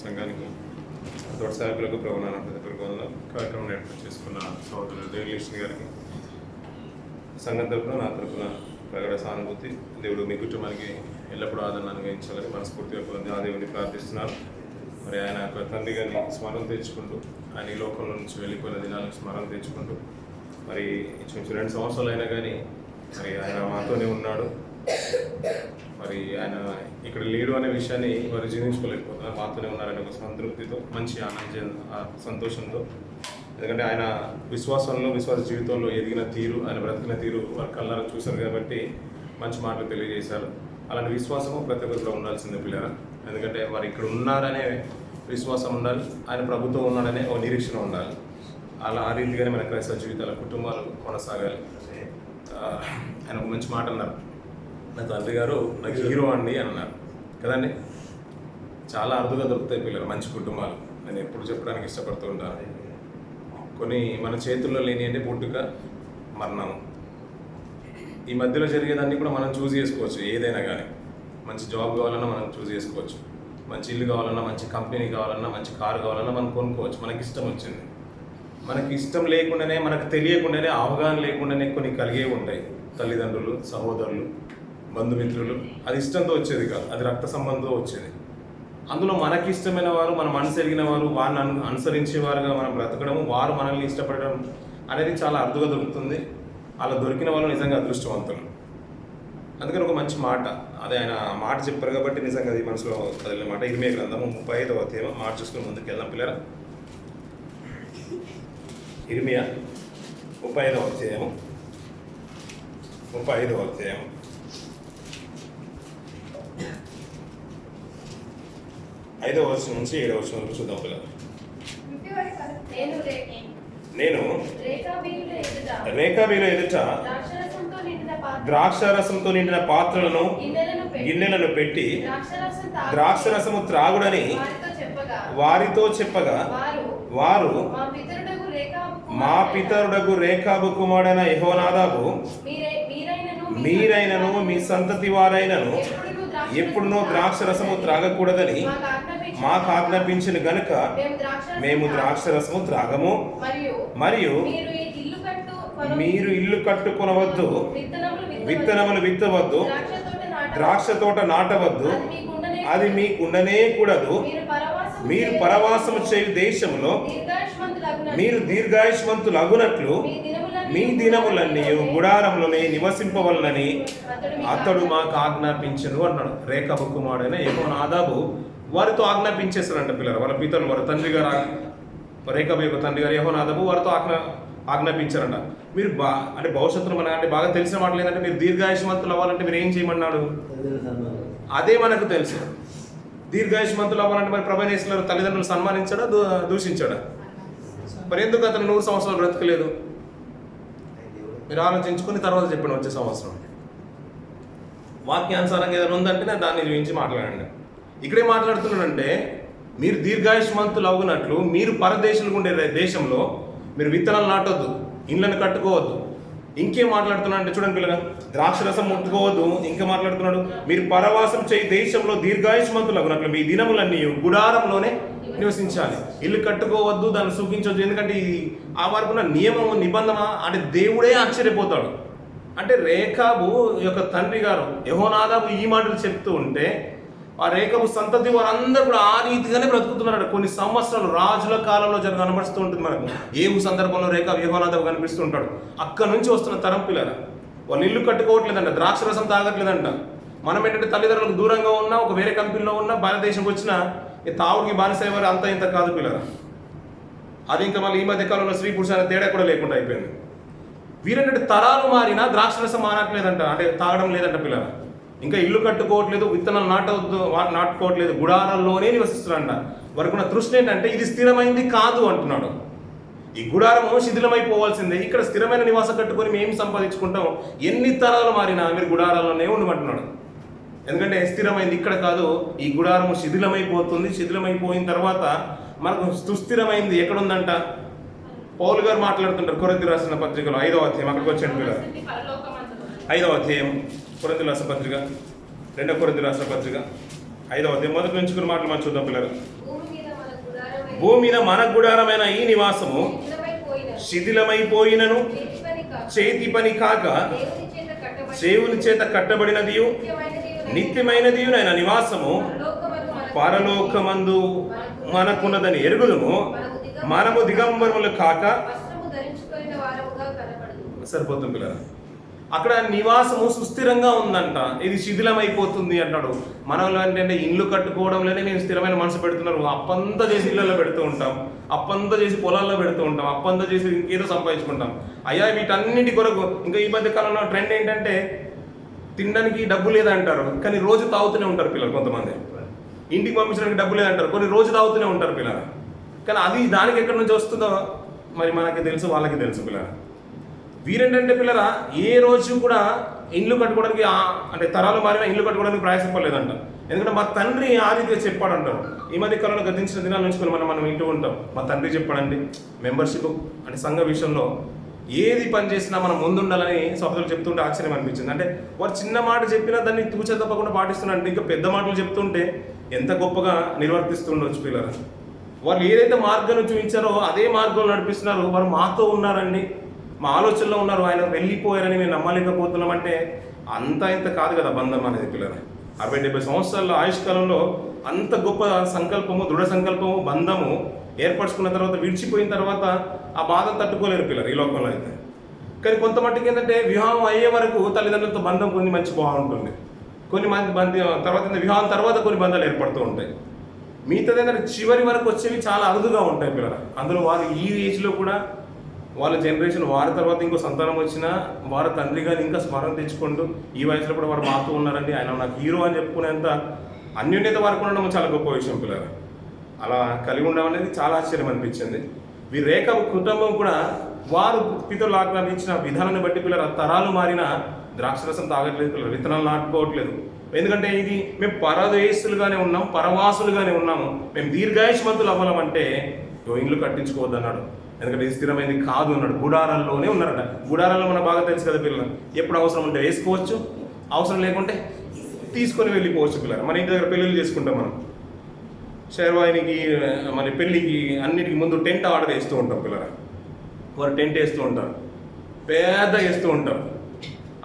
సంఘానికి తోటి సేవకులకు ప్రభుత్వ కార్యక్రమం ఏర్పాటు చేసుకున్న సోదరులు దేవకృష్ణ గారికి సంఘం తరపున నా తరపున ప్రగడ సానుభూతి. దేవుడు మీ కుటుంబానికి ఎల్లప్పుడూ ఆదరణ అనుగ్రహించాలని మనస్ఫూర్తిగా ఆ దేవుడిని ప్రార్థిస్తున్నారు. మరి ఆయన యొక్క తండ్రి గారిని స్మరణ తెచ్చుకుంటూ ఆయన ఈ లోకంలో నుంచి వెళ్ళిపోయిన దినాలను స్మరణ తెచ్చుకుంటూ మరి ఇంచుమించు 2 సంవత్సరాలు అయినా కానీ మరి ఆయన మాతోనే ఉన్నాడు. మరి ఆయన ఇక్కడ లేడు అనే విషయాన్ని వారు జీర్ణించుకోలేకపోతున్నారు. మాతోనే ఉన్నారనే ఒక సంతృప్తితో, మంచి సంతోషంతో, ఎందుకంటే ఆయన విశ్వాస జీవితంలో ఎదిగిన తీరు, ఆయన బ్రతికిన తీరు వారి కళ్ళారా చూశారు కాబట్టి మంచి మాటలు తెలియజేశారు. అలాంటి విశ్వాసము ప్రతి ఒక్కరిలో ఉండాల్సిందే పిల్లరా. ఎందుకంటే వారు ఇక్కడ ఉన్నారనే విశ్వాసం ఉండాలి, ఆయన ప్రభుత్వం ఉన్నాడనే ఒక నిరీక్షణ ఉండాలి. ఆ రీతిగానే మన క్రైస్తవ జీవితాల కుటుంబాలు కొనసాగాలి. ఆయన ఒక మంచి మాట అన్నారు, నా తండ్రి గారు నాకు హీరో అండి అని అన్నారు కదండి. చాలా అరుదుగా దొరుకుతాయి పిల్లలు మంచి కుటుంబాలు. నేను ఎప్పుడు చెప్పడానికి ఇష్టపడుతూ ఉంటాను. కొన్ని మన చేతుల్లో లేని అంటే పుట్టుక, మరణం, ఈ మధ్యలో జరిగేదాన్ని కూడా మనం చూస్ చేసుకోవచ్చు. ఏదైనా కానీ మంచి జాబ్ కావాలన్నా మనం చూస్ చేసుకోవచ్చు, మంచి ఇల్లు కావాలన్నా, మంచి కంపెనీ కావాలన్నా, మంచి కారు కావాలన్నా మనం కొనుక్కోవచ్చు. మనకి ఇష్టం వచ్చింది. మనకి ఇష్టం లేకుండానే, మనకు తెలియకుండానే, అవగాహన లేకుండానే కొన్ని కలిగే ఉంటాయి. తల్లిదండ్రులు, సహోదరులు, బంధుమిత్రులు, అది ఇష్టంతో వచ్చేది కాదు, అది రక్త సంబంధంతో వచ్చేది. అందులో మనకి ఇష్టమైన వారు, మన మనసు ఎరిగిన వారు, వారిని అనుసరించేవారుగా మనం బ్రతకడము, వారు మనల్ని ఇష్టపడడం అనేది చాలా అరుదుగా దొరుకుతుంది. అలా దొరికిన వాళ్ళు నిజంగా అదృష్టవంతులు. అందుకని ఒక మంచి మాట, అదే ఆయన మాట చెప్పారు కాబట్టి నిజంగా అది మనసులో కదిలిన మాట. ఇర్మియా గ్రంథము 35వ అధ్యాయం మాట చూసుకుని ముందుకు వెళ్దాం పిల్లరా. ఇర్మియా 35వ అధ్యాయం 5వ వచనం నుంచి 7వ వచనం వరకు చూద్దాం పిల్లలు. నేను రేఖాబీల ఎదుట ద్రాక్షారసంతో నిండిన పాత్రలను, గిన్నెలను పెట్టి ద్రాక్షరసము త్రాగుడని వారితో చెప్పగా, వారు మా పితరుడగు రేకాబు కుమారుడైన యెహోనాదాబు మీరైనను మీ సంతతి వారైనను ఎప్పుడునో ద్రాక్షరసము త్రాగకూడదని మాకు ఆజ్ఞాపించిన గనుక మేము ద్రాక్షరసము త్రాగము. మరియు మీరు ఇల్లు కట్టుకొనవద్దు, విత్తనములు విత్తవద్దు, ద్రాక్ష తోట నాటవద్దు, అది మీకుండనే కూడదు. మీరు పరవాసము చేయు దేశంలో మీరు దీర్ఘాయుష్మంతులగునట్లు మీ దినములన్నీ గుడారంలోనే నివసింపవలనని అతడు మాకు ఆజ్ఞాపించను అన్నాడు. రేఖాబు కుమారుడైన యెహోనాదాబు వారితో ఆజ్ఞాపించేస్తాడంట పిల్లలు. వాళ్ళ పితరులు, వారి తండ్రి గారు, రేఖాబు యొక్క తండ్రి గారు యెహోనాదాబు వారితో ఆజ్ఞాపించారంట. మీరు అంటే భవిష్యత్తులో మనకంటే బాగా తెలిసిన మాటలు ఏంటంటే, మీరు దీర్ఘాయుష్మంతులు అవ్వాలంటే మీరు ఏం చేయమన్నాడు? అదే మనకు తెలుసు. దీర్ఘాయుష్మంతులు అవ్వాలంటే మరి ప్రభనేశ్వరులు తల్లిదండ్రులు సన్మానించాడా, దూషించాడా? మరి ఎందుకు అతను 100 సంవత్సరాలు బ్రతకలేదు? మీరు ఆలోచించుకుని తర్వాత చెప్పండి. వచ్చే సంవత్సరం వాక్యానుసారంగా ఏదైనా ఉందంటే దాన్ని గురించి మాట్లాడండి. ఇక్కడే మాట్లాడుతున్నాడంటే, మీరు దీర్ఘాయుష్మంతులు అవునట్లు మీరు పరదేశులు ఉండే దేశంలో మీరు విత్తనాలు నాటొద్దు, ఇండ్లను కట్టుకోవద్దు. ఇంకేం మాట్లాడుతున్నాడు అంటే చూడండి పిల్లగా, ద్రాక్షరసం ముట్టుకోవద్దు. ఇంకా మాట్లాడుతున్నాడు, మీరు పరవాసం చేయి దేశంలో దీర్ఘాయుష్మంతులు అవునట్లు మీ దినములన్నీ గుడారంలోనే నివసించాలి. ఇల్లు కట్టుకోవద్దు, దాన్ని సూచించవద్దు. ఎందుకంటే ఆ వరకున్న నియమము, నిబంధన అంటే దేవుడే ఆశ్చర్యపోతాడు. అంటే రేఖాబు యొక్క తండ్రి గారు యెహోనాదాబు ఈ మాటలు చెప్తూ ఉంటే, ఆ రేఖాబు సంతతి వారందరూ కూడా ఆ రీతిగానే బ్రతుకుతున్నాడు. కొన్ని సంవత్సరాలు రాజుల కాలంలో కనబడుతూ ఉంటుంది మనకు. ఏవు సందర్భంలో రేఖాబు యెహోనాదాబు కనిపిస్తూ ఉంటాడు. అక్కడ నుంచి వస్తున్న తరం పిల్లలు వాళ్ళు ఇల్లు కట్టుకోవట్లేదంట, ద్రాక్షరసం తాగట్లేదంట. మనం ఏంటంటే తల్లిదండ్రులకు దూరంగా ఉన్నా, ఒక వేరే కంపెనీలో ఉన్నా, భారతదేశంకి వచ్చినా ఈ తావుడికి బానిసయ్యేవారు అంత ఇంత కాదు పిల్లలు. అది ఇంకా మళ్ళీ ఈ మధ్య కాలంలో స్త్రీ పురుష అనే తేడా కూడా లేకుండా అయిపోయింది. వీరంటే తరాలు మారినా ద్రాక్షరసం మానట్లేదంట, అంటే తాగడం లేదంట పిల్లలు. ఇంకా ఇల్లు కట్టుకోవట్లేదు, విత్తనాలు నాటుకోవట్లేదు, గుడారాల్లోనే నివసిస్తున్నారంట. వరకున్న తృష్ణ ఏంటంటే ఇది స్థిరమైంది కాదు అంటున్నాడు. ఈ గుడారము శిథిలమైపోవాల్సిందే. ఇక్కడ స్థిరమైన నివాసం కట్టుకొని మేము సంపాదించుకుంటాం. ఎన్ని తరాలు మారినా మీరు గుడారాల్లోనే ఉండమంటున్నాడు. ఎందుకంటే స్థిరమైంది ఇక్కడ కాదు, ఈ గుడారము శిథిలమైపోతుంది. శిథిలమైపోయిన తర్వాత మనకు సుస్థిరమైంది ఎక్కడుందంట? పౌలు గారు మాట్లాడుతుంటారు కొరింథీయులకు రాసిన పత్రికలో 5వ అధ్యాయం. అక్కడికి వచ్చాడు పిల్లలు. 5వ అధ్యాయం కొరింథీయులకు రాసిన పత్రిక, 2 కొరింథీయులకు రాసిన పత్రిక 5వ అధ్యాయం మొదటి నుంచి మాటలు మనం చూద్దాం పిల్లలు. భూమి మీద మన గుడారమైన ఈ నివాసము శిథిలమైపోయినను చేతి పని కాక దేవుని చేత కట్టబడినది నిత్యమైనది ఆయన నివాసము పరలోకమందు మనకున్నదని ఎరుగుదుము. మనము దిగంబరములు కాక సరిపోతుంది పిల్లలు. అక్కడ నివాసము సుస్థిరంగా ఉందంట, ఇది శిథిలమైపోతుంది అంటాడు. మన వాళ్ళు ఏంటంటే ఇల్లు కట్టుకోవడంలోనే నేను స్థిరమైన మనసు పెడుతున్నారు. అప్పంతా చేసి ఇళ్ళల్లో పెడుతూ ఉంటాం, అప్పంతా చేసి పొలాల్లో పెడుతూ ఉంటాం, అప్పంతా చేసి ఇంకేదో సంపాదించుకుంటాం. అయ్యా వీటన్నింటి కొరకు ఇంకా ఈ మధ్య కాలంలో ట్రెండ్ ఏంటంటే తినడానికి డబ్బు లేదంటారు, కానీ రోజు తాగుతూనే ఉంటారు పిల్లలు. కొంతమంది ఇంటికి పంపించడానికి డబ్బు లేదంటారు, కొన్ని రోజు తాగుతూనే ఉంటారు పిల్లలు. కానీ అది దానికి ఎక్కడి నుంచి వస్తుందో మరి మనకి తెలుసు, వాళ్ళకి తెలుసు పిల్లలు. వీరేంటంటే పిల్లరా ఏ రోజు కూడా ఇల్లు కట్టుకోవడానికి అంటే తరాలు మారిన ఇల్లు కట్టుకోవడానికి ప్రయాసపడలేదంట. ఎందుకంటే మా తండ్రి ఆ రీతిగా చెప్పాడంటారు. ఈ మధ్య కాలంలో గతించిన దినాల నుంచి మనం వింటూ ఉంటాం, మా తండ్రి చెప్పాడండి మెంబర్షిప్ అంటే సంఘ విషయంలో ఏది పని చేసినా మనం ముందుండాలని సోదరులు చెప్తుంటే ఆశ్చర్యం అనిపించింది. అంటే వారు చిన్న మాట చెప్పినా దాన్ని తూచే తప్పకుండా పాటిస్తున్నారంటే ఇంకా పెద్ద మాటలు చెప్తుంటే ఎంత గొప్పగా నిర్వర్తిస్తుండొచ్చు పిల్లలు. వాళ్ళు ఏదైతే మార్గాన్ని చూపించారో అదే మార్గంలో నడిపిస్తున్నారు. వారు మాతో ఉన్నారండి, మా ఆలోచనలో ఉన్నారు, ఆయన వెళ్ళిపోయారని మేము నమ్మలేకపోతున్నాం. అంటే అంత ఇంత కాదు కదా బంధం అనేది పిల్లలు. 60-70 సంవత్సరాల ఆయుష్కాలంలో అంత గొప్ప సంకల్పము, దృఢ సంకల్పము, బంధము ఏర్పరచుకున్న తర్వాత విడిచిపోయిన తర్వాత ఆ బాధను తట్టుకోలేరు పిల్లలు ఈ లోకంలో అయితే. కానీ కొంత మట్టుకు ఏంటంటే వివాహం అయ్యే వరకు తల్లిదండ్రులతో బంధం కొన్ని మంచి బాగుంటుంది, కొన్ని మంది తర్వాత వివాహం తర్వాత కొన్ని బంధాలు ఏర్పడుతూ ఉంటాయి. మిగతాది ఏంటంటే చివరి వరకు వచ్చేవి చాలా అరుదుగా ఉంటాయి పిల్లలు. అందులో వాళ్ళు ఈ ఏజ్లో కూడా వాళ్ళ జనరేషన్ వారి తర్వాత ఇంకో సంతానం వచ్చినా వారి తండ్రి గారు ఇంకా స్మరణ తెచ్చుకుంటూ ఈ వయసులో కూడా వారు మాతో ఉన్నారండి, ఆయన నాకు హీరో అని చెప్పుకునేంత అన్యోన్యత వారికి ఉండడం చాలా గొప్ప విషయం పిల్లలు. అలా కలిగి ఉండడం అనేది చాలా ఆశ్చర్యం అనిపించింది. వీరి రేఖ కుటుంబం కూడా వారు పితరులు ఆజ్ఞాపించిన విధానాన్ని బట్టి పిల్లలు తరాలు మారిన ద్రాక్షరసం తాగట్లేదు పిల్లలు, విత్తనాలు నాటుకోవట్లేదు. ఎందుకంటే ఇది మేము పరదేశులుగానే ఉన్నాం, పరవాసులుగానే ఉన్నాము, మేము దీర్ఘాయుష్మంతులు అవ్వాలంటే ఇండ్లు కట్టించుకోవద్దు అన్నాడు. ఎందుకంటే ఇది స్థిరమైనది కాదు అన్నాడు. గుడారాల్లోనే ఉన్నారట. గుడారాల్లో మనకు బాగా తెలుసు కదా పిల్లలు, ఎప్పుడు అవసరం ఉంటే వేసుకోవచ్చు, అవసరం లేకుంటే తీసుకొని వెళ్ళిపోవచ్చు పిల్లలు. మన ఇంటి దగ్గర పెళ్ళిళ్ళు చేసుకుంటాం మనం, శర్వాయినికి మన పెళ్ళికి అన్నిటికీ ముందు టెంట్ ఆర్డర్ వేస్తూ ఉంటాం పిల్లలు. వారు టెంట్ వేస్తూ ఉంటారు, పెద్ద వేస్తూ ఉంటారు,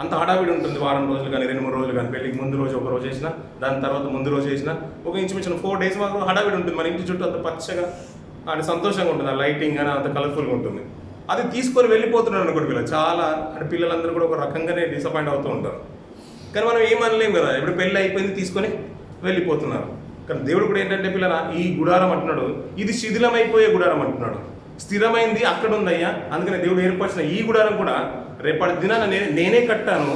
అంత హడావిడి ఉంటుంది. వారం రోజులు కానీ 2-3 రోజులు కానీ, పెళ్ళికి ముందు రోజు ఒక రోజు వేసినా, దాని తర్వాత ముందు రోజు వేసినా ఒక ఇంచుమించిన 4 days మాకు హడావిడి ఉంటుంది. మన ఇంటి చుట్టూ అంత పచ్చగా అంటే సంతోషంగా ఉంటుంది, ఆ లైటింగ్ కానీ అంత కలర్ఫుల్గా ఉంటుంది. అది తీసుకొని వెళ్ళిపోతున్నాడు అనుకోండి పిల్లలు. చాలా అంటే పిల్లలందరూ కూడా ఒక రకంగానే డిసప్పాయింట్ అవుతూ ఉంటారు. కానీ మనం ఏమనలేం కదా, ఇప్పుడు పెళ్ళి అయిపోయింది తీసుకొని వెళ్ళిపోతున్నారు. కానీ దేవుడు కూడా ఏంటంటే పిల్లల ఈ గుడారం అంటున్నాడు, ఇది శిథిలమైపోయే గుడారం అంటున్నాడు. స్థిరమైంది అక్కడ ఉందయ్యా, అందుకని దేవుడు ఏర్పరిచిన ఈ గుడారం కూడా రేపటి దినాన నేనే కట్టాను,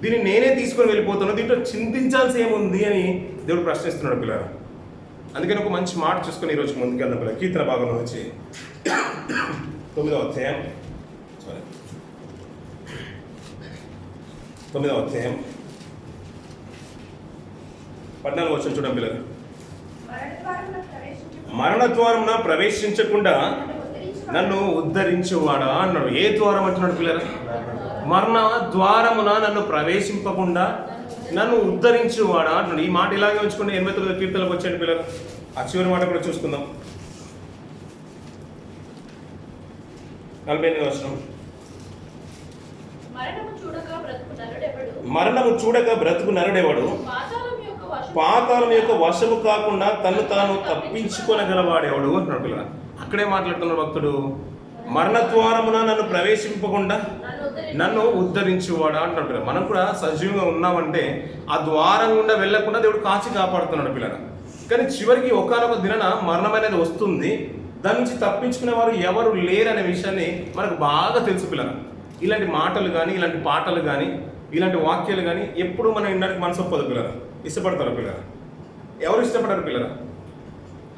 దీన్ని నేనే తీసుకొని వెళ్ళిపోతాను, దీంట్లో చింతించాల్సి ఏముంది అని దేవుడు ప్రశ్నిస్తున్నాడు పిల్లలు. అందుకని ఒక మంచి మాట చూసుకొని ఈరోజు ముందుకెళ్దాం పిల్లలు. కీర్తన భాగంలో నుంచి 9వ అధ్యాయం 14వ వచనం చూడండి పిల్లలు. మరణ ద్వారమున ప్రవేశించకుండా నన్ను ఉద్ధరించేవాడా అన్నాడు. ఏ ద్వారం అంటున్నాడు పిల్లలు? మరణ ద్వారమున నన్ను ప్రవేశింపకుండా నన్ను ఉద్ధరించేవాడా అంటున్నాడు. ఈ మాట ఇలాగే ఉంచుకుంటే 89వ కీర్తనలకు వచ్చాడు పిల్లలు. ఆ చివరి మాట కూడా చూసుకుందాం. 48వ వచనం. మరణము చూడక బ్రతుకు నరుడెవడు, పాతాళం యొక్క వశము కాకుండా తను తాను తప్పించుకొనగలవాడెవడు అంటున్నాడు పిల్లలు. అక్కడే మాట్లాడుతున్నాడు భక్తుడు. మరణద్వారమున నన్ను ప్రవేశింపకుండా నన్ను ఉద్ధరించేవాడా అంటున్నాడు పిల్లలు. మనం కూడా సజీవంగా ఉన్నామంటే ఆ ద్వారం గుండా వెళ్లకుండా దేవుడు కాచి కాపాడుతున్నాడు పిల్లలు. కానీ చివరికి ఒకానొక దినాన మరణం అనేది వస్తుంది, దాని నుంచి తప్పించుకునే వారు ఎవరు లేరనే విషయాన్ని మనకు బాగా తెలుసు పిల్లలు. ఇలాంటి మాటలు కానీ, ఇలాంటి పాటలు కానీ, ఇలాంటి వాక్యాలు కానీ ఎప్పుడు మనం వినడానికి మనసు ఒప్పదు పిల్లలు. ఇష్టపడతారు పిల్లలు? ఎవరు ఇష్టపడరు పిల్లలు?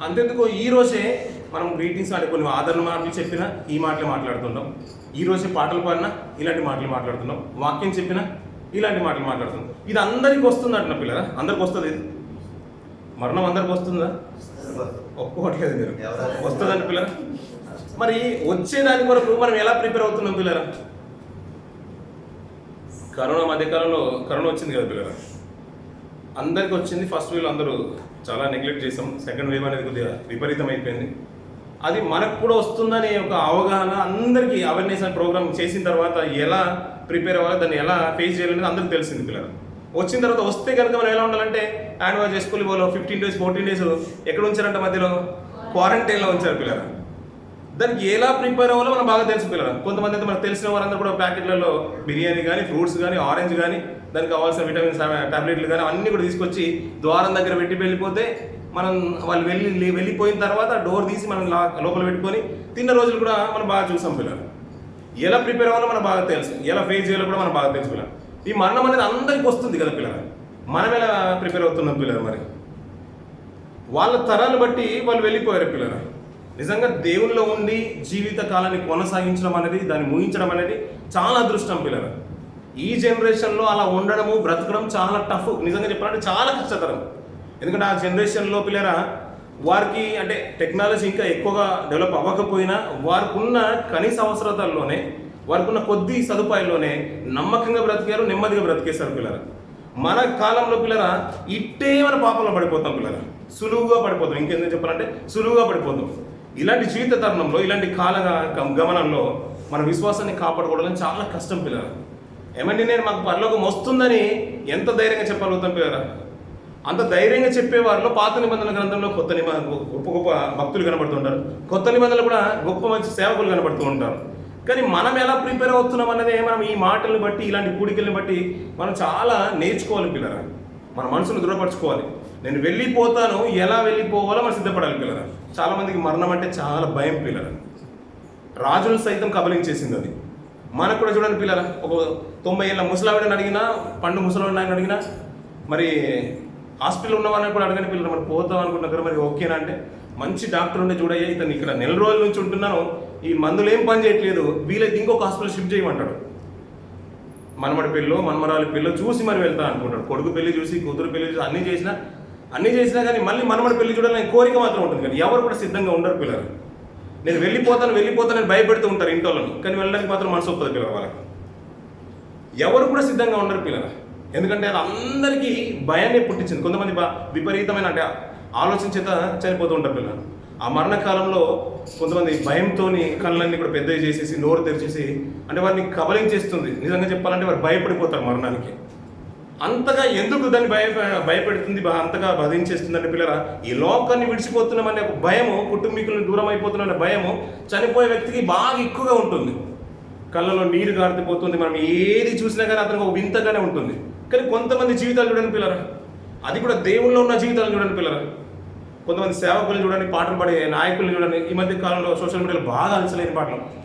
అంతెందుకు ఈరోజే మనం గ్రీటింగ్స్ అంటే కొన్ని ఆదరణ మాటలు చెప్పినా ఈ మాటలు మాట్లాడుతుంటాం, ఈరోజే పాటలు పాడినా ఇలాంటి మాటలు మాట్లాడుతున్నాం, వాక్యం చెప్పినా ఇలాంటి మాటలు మాట్లాడుతున్నాం. ఇది అందరికి వస్తుంది అంటున్నా పిల్లలు. అందరికి వస్తుంది ఇది మరణం, అందరికి వస్తుందా? ఒప్పుకోవట్లేదు మీరు. వస్తుందండి పిల్లలు. మరి వచ్చేదాని కొరకు మనం ఎలా ప్రిపేర్ అవుతున్నాం పిల్లలు? కరోనా మధ్యకాలంలో కరోనా వచ్చింది కదా పిల్లలు, అందరికీ వచ్చింది. ఫస్ట్ వేవ్ అందరూ చాలా నెగ్లెక్ట్ చేసాం, సెకండ్ వేవ్ అనేది కొద్దిగా విపరీతం అయిపోయింది. అది మనకు కూడా వస్తుందనే ఒక అవగాహన అందరికీ అవేర్నెస్ అండ్ ప్రోగ్రామ్ చేసిన తర్వాత ఎలా ప్రిపేర్ అవ్వాలి, దాన్ని ఎలా ఫేస్ చేయాలనేది అందరికీ తెలిసింది పిల్లలు. వచ్చిన తర్వాత వస్తే కనుక మనం ఎలా ఉండాలంటే హ్యాండ్ వాష్ చేసుకుని వాళ్ళు 15 days 14 days ఎక్కడ ఉంచారంటే మధ్యలో క్వారంటైన్లో ఉంచారు పిల్లలు. దానికి ఎలా ప్రిపేర్ అవ్వాలో మనం బాగా తెలుసు పిల్లలు. కొంతమంది అయితే మనకు తెలిసిన వారందరూ కూడా ప్యాకెట్లలో బిర్యానీ కానీ, ఫ్రూట్స్ కానీ, ఆరెంజ్ కానీ, దానికి కావాల్సిన విటమిన్స్ టాబ్లెట్లు కానీ అన్నీ కూడా తీసుకొచ్చి ద్వారం దగ్గర పెట్టి వెళ్ళిపోతే మనం వాళ్ళు వెళ్ళిపోయిన తర్వాత డోర్ తీసి మనం లోపల పెట్టుకొని తిన్న రోజులు కూడా మనం బాగా చూసాం పిల్లలు. ఎలా ప్రిపేర్ అవ్వాలో మనకు బాగా తెలుసు, ఎలా ఫేస్ చేయాలో కూడా మనకు బాగా తెలుసు పిల్లలు. ఈ మరణం అనేది అందరికీ వస్తుంది కదా పిల్లలు. మనం ఎలా ప్రిపేర్ అవుతున్నాం పిల్లలు? మరి వాళ్ళ తరాలు బట్టి వాళ్ళు వెళ్ళిపోయారు పిల్లలు. నిజంగా దేవుల్లో ఉండి జీవిత కాలాన్ని కొనసాగించడం అనేది, దాన్ని ముగించడం అనేది చాలా అదృష్టం పిల్లలు. ఈ జనరేషన్లో అలా ఉండడము, బ్రతకడం చాలా టఫ్. నిజంగా చెప్పాలంటే చాలా కష్టతరం. ఎందుకంటే ఆ జనరేషన్లో పిల్లరా వారికి అంటే టెక్నాలజీ ఇంకా ఎక్కువగా డెవలప్ అవ్వకపోయినా వారికి ఉన్న కనీస అవసరతల్లోనే, వారికి ఉన్న కొద్ది సదుపాయాల్లోనే నమ్మకంగా బ్రతికారు, నెమ్మదిగా బ్రతికేశారు పిల్లరా. మన కాలంలో పిల్లరా ఇట్టే మన పాపంలో పడిపోతాం పిల్లరా, సులువుగా పడిపోతాం. ఇంకేందని చెప్పాలంటే సులువుగా పడిపోతాం. ఇలాంటి జీవిత తరుణంలో, ఇలాంటి కాల గమనంలో మన విశ్వాసాన్ని కాపాడుకోవడం చాలా కష్టం పిల్లరా. ఏమంటే నేను మాకు పరలోకం వస్తుందని ఎంత ధైర్యంగా చెప్పగలుగుతాం పిల్లరా? అంత ధైర్యంగా చెప్పేవారిలో పాత నిబంధనల గ్రంథంలో గొప్ప గొప్ప భక్తులు కనబడుతుంటారు, కొత్త నిబంధనలు కూడా గొప్ప మంచి సేవకులు కనబడుతూ ఉంటారు. కానీ మనం ఎలా ప్రిపేర్ అవుతున్నాం అన్నదే మనం ఈ మాటలను బట్టి, ఇలాంటి కూడికల్ని బట్టి మనం చాలా నేర్చుకోవాలి పిల్లరా. మన మనసును దృఢపరచుకోవాలి. నేను వెళ్ళిపోతాను, ఎలా వెళ్ళిపోవాలో మనం సిద్ధపడాలి పిల్లరా. చాలామందికి మరణం అంటే చాలా భయం పిల్లరా. రాజులు సైతం కబలించేసింది అది. మనకు కూడా చూడండి పిల్లరా, ఒక 90 ఏళ్ళ ముసలావిడని అడిగినా, పండు ముసలావిడని ఆయన అడిగినా, మరి హాస్పిటల్ ఉన్న వాళ్ళని కూడా అడగని పిల్లలు మరి పోతాం అనుకుంటున్నారు కదా, మరి ఓకేనా అంటే మంచి డాక్టర్ ఉండే చూడయ్యా, ఇతను ఇక్కడ నెల రోజుల నుంచి ఉంటున్నాను, ఈ మందులు ఏం పని చేయట్లేదు, వీలైతే ఇంకొక హాస్పిటల్ షిఫ్ట్ చేయమంటాడు. మనమడి పిల్లో, మనమరాలి పిల్లో చూసి మరి వెళ్తా అనుకుంటాడు. కొడుకు పెళ్లి చూసి, కూతురు పెళ్లి చూసి అన్నీ చేసినా కానీ మళ్ళీ మనమడి పెళ్లి చూడాలని కోరిక మాత్రం ఉంటుంది. కానీ ఎవరు కూడా సిద్ధంగా ఉండరు పిల్లలు. నేను వెళ్ళిపోతానని భయపెడుతూ ఉంటారు ఇంటోళ్ళని, కానీ వెళ్ళడానికి మాత్రం మనసు ఒప్పదు పిల్లలు. వాళ్ళకి ఎవరు కూడా సిద్ధంగా ఉండరు పిల్లలు. ఎందుకంటే అది అందరికీ భయాన్ని పుట్టించింది. కొంతమంది విపరీతమైన అంటే ఆలోచన చేత చనిపోతూ ఉంటారు పిల్లలు. ఆ మరణకాలంలో కొంతమంది భయంతో కళ్ళన్నీ కూడా పెద్దవి చేసేసి, నోరు తెరిచేసి, అంటే వారిని కబలించేస్తుంది. నిజంగా చెప్పాలంటే వారు భయపడిపోతారు మరణానికి. అంతగా ఎందుకు దాన్ని భయపెడుతుంది, అంతగా బాధించేస్తుందంటే పిల్లరా, ఈ లోకాన్ని విడిచిపోతున్నామనే ఒక భయము, కుటుంబీకులను దూరం అయిపోతున్నామనే భయము చనిపోయే వ్యక్తికి బాగా ఎక్కువగా ఉంటుంది. కళ్ళలో నీరు గారిపోతుంది. మనం ఏది చూసినా కానీ అతనికి ఒక వింతగానే ఉంటుంది. కానీ కొంతమంది జీవితాలు చూడండి పిల్లరా, అది కూడా దేవుల్లో ఉన్న జీవితాలు చూడండి పిల్లరా. కొంతమంది సేవకులు చూడండి, పాటలు పాడే నాయకులు చూడండి. ఈ మధ్య కాలంలో సోషల్ మీడియాలో బాగా అలసలేని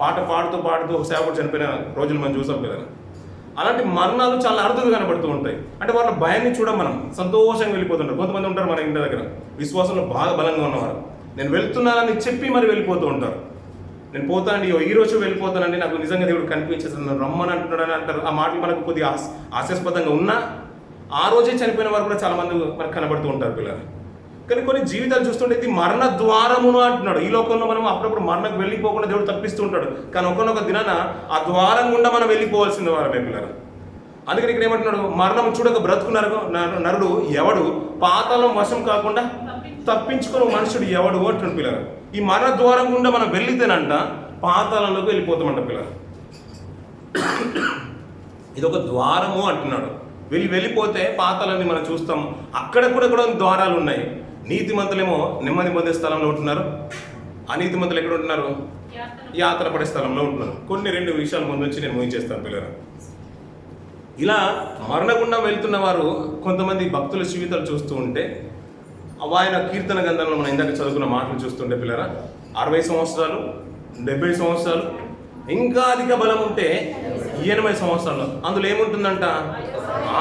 పాట పాడుతూ సేవకుడు చనిపోయిన రోజులు మనం చూసాం పిల్లరా. అలాంటి మరణాలు చాలా అరుదుగా కనబడుతూ ఉంటాయి. అంటే వాళ్ళ భయాన్ని చూడం, మనం సంతోషంగా వెళ్ళిపోతుంటారు. కొంతమంది ఉంటారు మన ఇంటి దగ్గర విశ్వాసంలో బాగా బలంగా ఉన్నవారు, నేను వెళ్తున్నానని చెప్పి మరి వెళ్ళిపోతూ ఉంటారు. నేను పోతానండి, ఈ రోజు వెళ్ళిపోతానండి, నాకు నిజంగా దేవుడు కనిపించేస్తాను, రమ్మని అంటున్నాడని అంటారు. ఆ మాటలు మనకు కొద్దిగా హాస్యాస్పదంగా ఉన్నా ఆ రోజే చనిపోయిన వారు కూడా చాలా మంది మనకు కనబడుతూ ఉంటారు పిల్లలు. కానీ కొన్ని జీవితాలు చూస్తుంటే ఇది మరణ ద్వారమును అంటున్నాడు. ఈ లోకంలో మనం అప్పుడప్పుడు మరణకు వెళ్ళిపోకుండా దేవుడు తప్పిస్తూ ఉంటాడు. కానీ ఒకనొక దినాన ఆ ద్వారం గుండా మనం వెళ్ళిపోవాల్సిన వారమే పిల్లలు. అందుకని ఇక్కడ ఏమంటున్నాడు, మరణం చూడక బ్రతుకు నరుడు ఎవడు, పాతాళం వశం కాకుండా తప్పించుకున్న మనుషుడు ఎవడు అంటున్నాడు పిల్లలు. ఈ మరణ ద్వారం గుండా మనం వెళ్ళితేనంట పాతాళంలోకి వెళ్ళిపోతామంట పిల్లలు. ఇది ఒక ద్వారము అంటున్నాడు. వెళ్ళిపోతే పాతాళాన్ని మనం చూస్తాం. అక్కడ కూడా ద్వారాలు ఉన్నాయి. నీతిమంతులేమో నెమ్మది పొందే స్థలంలో ఉంటున్నారు, అనీతిమంతులు ఎక్కడ ఉంటున్నారు? యాత్ర పడే స్థలంలో ఉంటున్నారు. కొన్ని 2 విషయాల ముందు నుంచి నేను ముగించేస్తాను పిల్లలు. ఇలా మరణగుండం వెళ్తున్న వారు కొంతమంది భక్తుల జీవితాలు చూస్తూ ఉంటే, ఆయన కీర్తన గ్రంథంలో మనం ఇందాక చదువుకున్న మాటలు చూస్తుంటే పిల్లరా, 60 సంవత్సరాలు, 70 సంవత్సరాలు, ఇంకా అధిక బలం ఉంటే 80 సంవత్సరాలు. అందులో ఏముంటుందంట?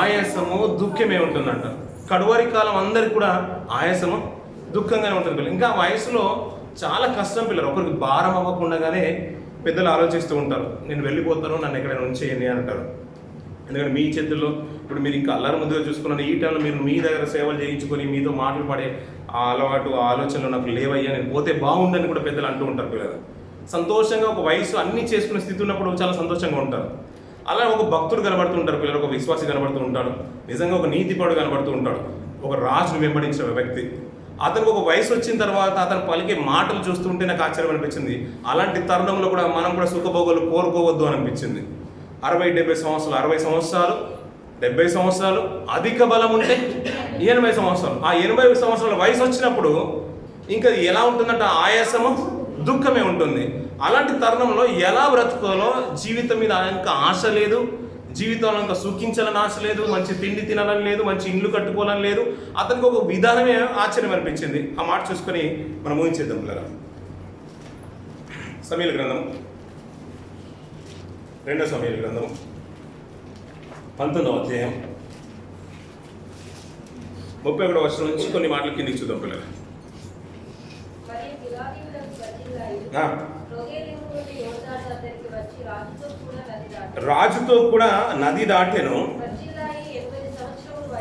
ఆయాసము, దుఃఖమే ఉంటుందంట. కడువరి కాలం అందరికి కూడా ఆయాసము, దుఃఖంగానే ఉంటుంది పిల్లలు. ఇంకా వయసులో చాలా కష్టం పిల్లలు. ఒకరికి భారం అవ్వకుండానే పెద్దలు ఆలోచిస్తూ ఉంటారు, నేను వెళ్ళిపోతాను, నన్ను ఎక్కడైనా ఉంచేయండి అని అంటారు. ఎందుకంటే మీ చేతుల్లో ఇప్పుడు మీరు ఇంకా అల్లరి ముందుగా చూసుకున్నాను, ఈ టైంలో మీరు మీ దగ్గర సేవలు చేయించుకొని మీతో మాటలు పడే ఆ అలవాటు, ఆ ఆలోచనలు నాకు లేవయ్యా, నేను పోతే బాగుందని కూడా పెద్దలు అంటూ ఉంటారు పిల్లలు. సంతోషంగా ఒక వయసు అన్నీ చేసుకునే స్థితి ఉన్నప్పుడు చాలా సంతోషంగా ఉంటారు. అలా ఒక భక్తుడు కనబడుతూ ఉంటారు పిల్లలు, ఒక విశ్వాసి కనబడుతూ ఉంటాడు, నిజంగా ఒక నీతిపరుడు కనబడుతూ ఉంటాడు, ఒక రాజును వెంబడించిన వ్యక్తి. అతనికి ఒక వయసు వచ్చిన తర్వాత అతను పలికే మాటలు చూస్తుంటే నాకు ఆశ్చర్యం అనిపించింది. అలాంటి తరుణంలో కూడా మనం కూడా సుఖభోగాలు కోరుకోవద్దు అని అనిపించింది. 60-70 సంవత్సరాలు, 60 సంవత్సరాలు, 70 సంవత్సరాలు, అధిక బలం ఉంటే 80 సంవత్సరాలు. ఆ 80 సంవత్సరాల వయసు వచ్చినప్పుడు ఇంకా ఎలా ఉంటుందంటే ఆయాసము, దుఃఖమే ఉంటుంది. అలాంటి తరుణంలో ఎలా బ్రతుకోలో, జీవితం మీద ఇంకా ఆశ లేదు, జీవితంలో ఇంకా సుఖించాలని ఆశ లేదు, మంచి తిండి తినాలని లేదు, మంచి ఇల్లు కట్టుకోవాలని లేదు. అతనికి ఒక విధానమే ఆశ్చర్యం అనిపించింది. ఆ మాట చూసుకొని మనం ఊహించేద్దాం పిల్లరా. సమూయేలు గ్రంథం, 2 సమూయేలు గ్రంథం 19వ అధ్యాయం 31వ వచనం నుంచి కొన్ని మాటలు కిందికి చూద్దాం పిల్లరా. రాజుతో కూడా నది దాటెను.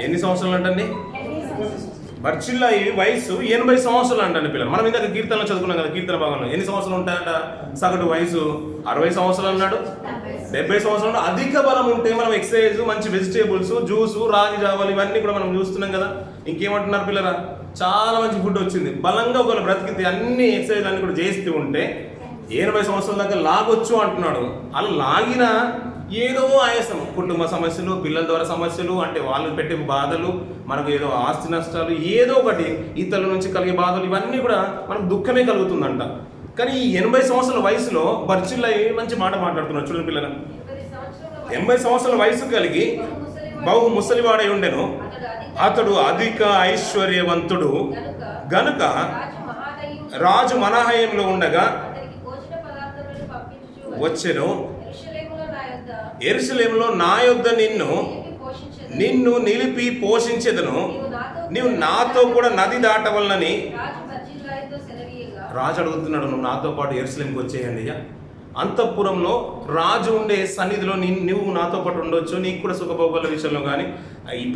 ఎన్ని సంవత్సరాలు అంటండి? బర్జిల్లాయి వయసు 80 సంవత్సరాలు అంటండి పిల్లలు. మనం ఇందాక కీర్తనలో చదువుకున్నాం కదా, కీర్తన భాగంలో ఎన్ని సంవత్సరాలు ఉంటాయంట? సగటు వయసు 60 సంవత్సరాలు అన్నాడు, 70 సంవత్సరాలు. అధిక బలం ఉంటే మనం ఎక్సర్సైజ్, మంచి వెజిటేబుల్స్, జ్యూసు, రాగి జావాలు ఇవన్నీ కూడా మనం చూస్తున్నాం కదా. ఇంకేమంటున్నారు పిల్లరా? చాలా మంచి ఫుడ్ వచ్చింది, బలంగా ఒకవేళ బ్రతికితే అన్ని ఎక్సర్సైజ్ అన్ని కూడా చేస్తూ ఉంటే 80 సంవత్సరాల దాకా లాగొచ్చు అంటున్నాడు. అలా లాగిన ఏదో ఆయాసం, కుటుంబ సమస్యలు, పిల్లల ద్వారా సమస్యలు, అంటే వాళ్ళు పెట్టే బాధలు, మనకు ఏదో ఆస్తి నష్టాలు, ఏదో ఒకటి ఇతరుల నుంచి కలిగే బాధలు, ఇవన్నీ కూడా మనకు దుఃఖమే కలుగుతుందంట. కానీ ఈ 80 సంవత్సరాల వయసులో బర్జిల్లాయి మంచి మాట మాట్లాడుతున్నాడు. చూడండి పిల్లల, 80 సంవత్సరాల వయసు కలిగి బహు ముసలివాడై ఉండెను. అతడు అధిక ఐశ్వర్యవంతుడు గనుక రాజు మనాహయంలో ఉండగా వచ్చెను. యెరూషలేములో నా యొద్ద నిన్ను నిలిపి పోషించెదను, నీవు నాతో కూడా నది దాటవలనని రాజు అడుగుతున్నాడు. నువ్వు నాతో పాటు యెరూషలేముకి వచ్చేయండి అయ్యా. అంతఃపురంలో రాజు ఉండే సన్నిధిలో నువ్వు నాతో పాటు ఉండొచ్చు, నీకు కూడా సుఖభోగాల విషయంలో కానీ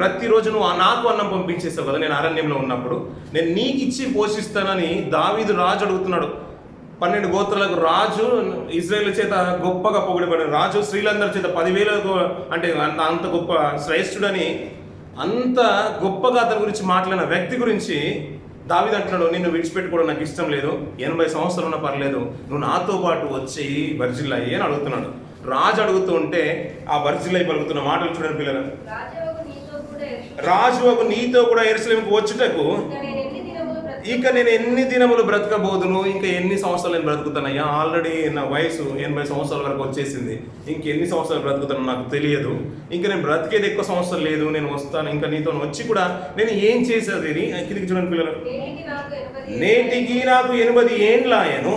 ప్రతిరోజు నువ్వు నాకు అన్నం పంపించేస్తావు కదా, నేను అరణ్యంలో ఉన్నప్పుడు నేను నీకు ఇచ్చి పోషిస్తానని దావీదు రాజు అడుగుతున్నాడు. 12 గోత్రాలకు రాజు, ఇజ్రాయేల్ చేత గొప్పగా పొగిడబడిన రాజు, స్త్రీలందరి చేత 10,000 అంటే అంత గొప్ప శ్రేష్ఠుడని అంత గొప్పగా అతని గురించి మాట్లాడిన వ్యక్తి గురించి దావీదు అంటున్నాడు, నిన్ను విడిచిపెట్టుకోవడం నాకు ఇష్టం లేదు, 80 సంవత్సరాలు ఉన్నా పర్లేదు, నువ్వు నాతో పాటు వచ్చి బర్జిల్లాయి అని అడుగుతున్నాడు. రాజు అడుగుతూ ఉంటే ఆ బర్జిల్లాయి పలుకుతున్న మాటలు చూడండి పిల్లలు. రాజు నీతో కూడా యెరూషలేముకు వచ్చుటకు ఇక నేను ఎన్ని దినములు బ్రతకబోదును, ఇంకా ఎన్ని సంవత్సరాలు నేను బ్రతుకుతానయ్యా, ఆల్రెడీ నా వయసు 80 సంవత్సరాల వరకు వచ్చేసింది, ఇంకెన్ని సంవత్సరాలు బ్రతుకుతానో నాకు తెలియదు, ఇంకా నేను బ్రతికేది ఎక్కువ సంవత్సరాలు లేదు, నేను వస్తాను, ఇంకా నీతో వచ్చి కూడా నేను ఏం చేసేది. కిందికి చూడండి పిల్లలు, నేటికి నాకు 80 ఏండ్లాయను,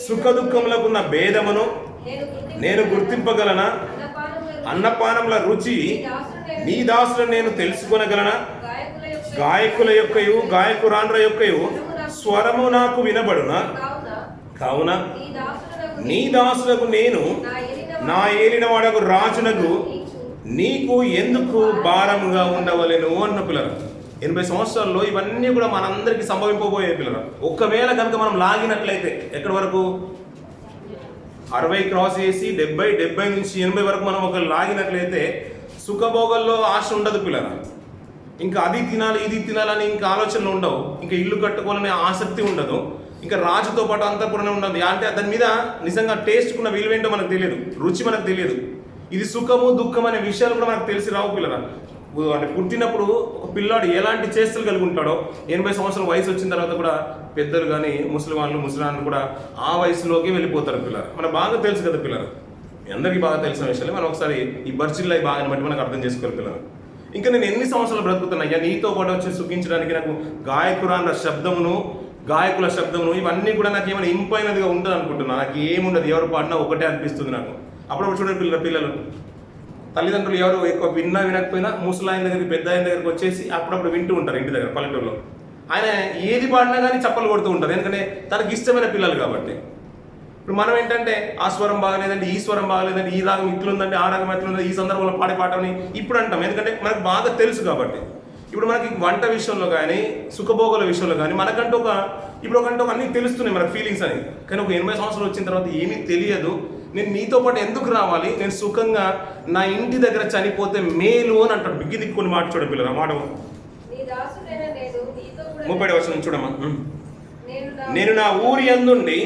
సుఖ దుఃఖములకున్న భేదమును నేను గుర్తింపగలనా, అన్నపానముల రుచి నీ దాసులను నేను తెలుసుకొనగలనా, గాయకుల యొక్కయు గాయకురాండ్ర యొక్కయు స్వరము నాకు వినబడునా, కావున నీ దాసులకు నేను నా ఏలినవాడకు రాజునకు నీకు ఎందుకు భారముగా ఉండవలెను అన్న పిల్లలు. 80 సంవత్సరాల్లో ఇవన్నీ కూడా మనందరికీ సంభవింపబోయే పిల్లలు. ఒకవేళ కనుక మనం లాగినట్లయితే ఎక్కడి వరకు 60 క్రాస్ చేసి 70 నుంచి 80 వరకు మనం ఒక లాగినట్లయితే సుఖభోగల్లో ఆశ ఉండదు పిల్లలు. ఇంకా అది తినాలి ఇది తినాలని ఇంకా ఆలోచనలు ఉండవు, ఇంకా ఇల్లు కట్టుకోవాలనే ఆసక్తి ఉండదు, ఇంకా రాజుతో పాటు అంతఃపురం ఉండదు. అంటే దాని మీద నిజంగా టేస్ట్కున్న విలువేంటో మనకు తెలియదు, రుచి మనకు తెలియదు. ఇది సుఖము దుఃఖం అనే విషయాలు కూడా మనకు తెలిసి రావు పిల్లలు. అంటే పుట్టినప్పుడు ఒక పిల్లాడు ఎలాంటి చేష్టలు కలిగి ఉంటాడో 80 సంవత్సరాల వయసు వచ్చిన తర్వాత కూడా పెద్దలు కానీ ముసలివాళ్ళు కూడా ఆ వయసులోకి వెళ్ళిపోతారు పిల్లలు. మనకు బాగా తెలుసు కదా పిల్లలు, అందరికీ బాగా తెలిసిన విషయాలు. మనం ఒకసారి ఈ బర్జిల్లాయి బాగా బట్టి మనకు అర్థం చేసుకోవాలి పిల్లలు. ఇంకా నేను ఎన్ని సంవత్సరాలు బ్రతుకుతున్నాయ్యా నీతో పాటు వచ్చి సుఖించడానికి, నాకు గాయకురాండ్ర శబ్దమును గాయకుల శబ్దమును ఇవన్నీ కూడా నాకు ఏమైనా ఇంపైనదిగా ఉంటుంది అనుకుంటున్నా. నాకు ఏముండదు, ఎవరు పాడినా ఒకటే అనిపిస్తుంది నాకు. అప్పుడప్పుడు చూడండి పిల్లలు తల్లిదండ్రులు ఎవరు ఎక్కువ వినకపోయినా ముసలాయన దగ్గరికి పెద్ద ఆయన దగ్గరికి వచ్చేసి అప్పుడప్పుడు వింటూ ఉంటారు ఇంటి దగ్గర పల్లెటూరులో. ఆయన ఏది పాడినా కానీ చప్పలు కొడుతూ ఉంటారు, ఎందుకంటే తనకి ఇష్టమైన పిల్లలు కాబట్టి. ఇప్పుడు మనం ఏంటంటే ఆ స్వరం బాగలేదండి, ఈ స్వరం బాగలేదండి, ఈ రాగం ఇట్లుందండి, ఆ రాగం ఎట్లుంది, ఈ సందర్భంలో పాడే పాటని ఇప్పుడు అంటాం, ఎందుకంటే మనకు బాగా తెలుసు కాబట్టి. ఇప్పుడు మనకి వంట విషయంలో కానీ సుఖభోగాల విషయంలో కానీ మనకంటూ ఒక అన్నీ తెలుస్తున్నాయి మనకు ఫీలింగ్స్ అని. కానీ ఒక 80 సంవత్సరాలు వచ్చిన తర్వాత ఏమీ తెలియదు. నేను నీతో పాటు ఎందుకు రావాలి, నేను సుఖంగా నా ఇంటి దగ్గర చనిపోతే మేలు అని అంటాడు. బిగ్గి దిక్కుని మాట చూడ పిల్లలు. ఆ మాట 30వ వచనం చూడమ్మా. నేను నా ఊరి యందుండి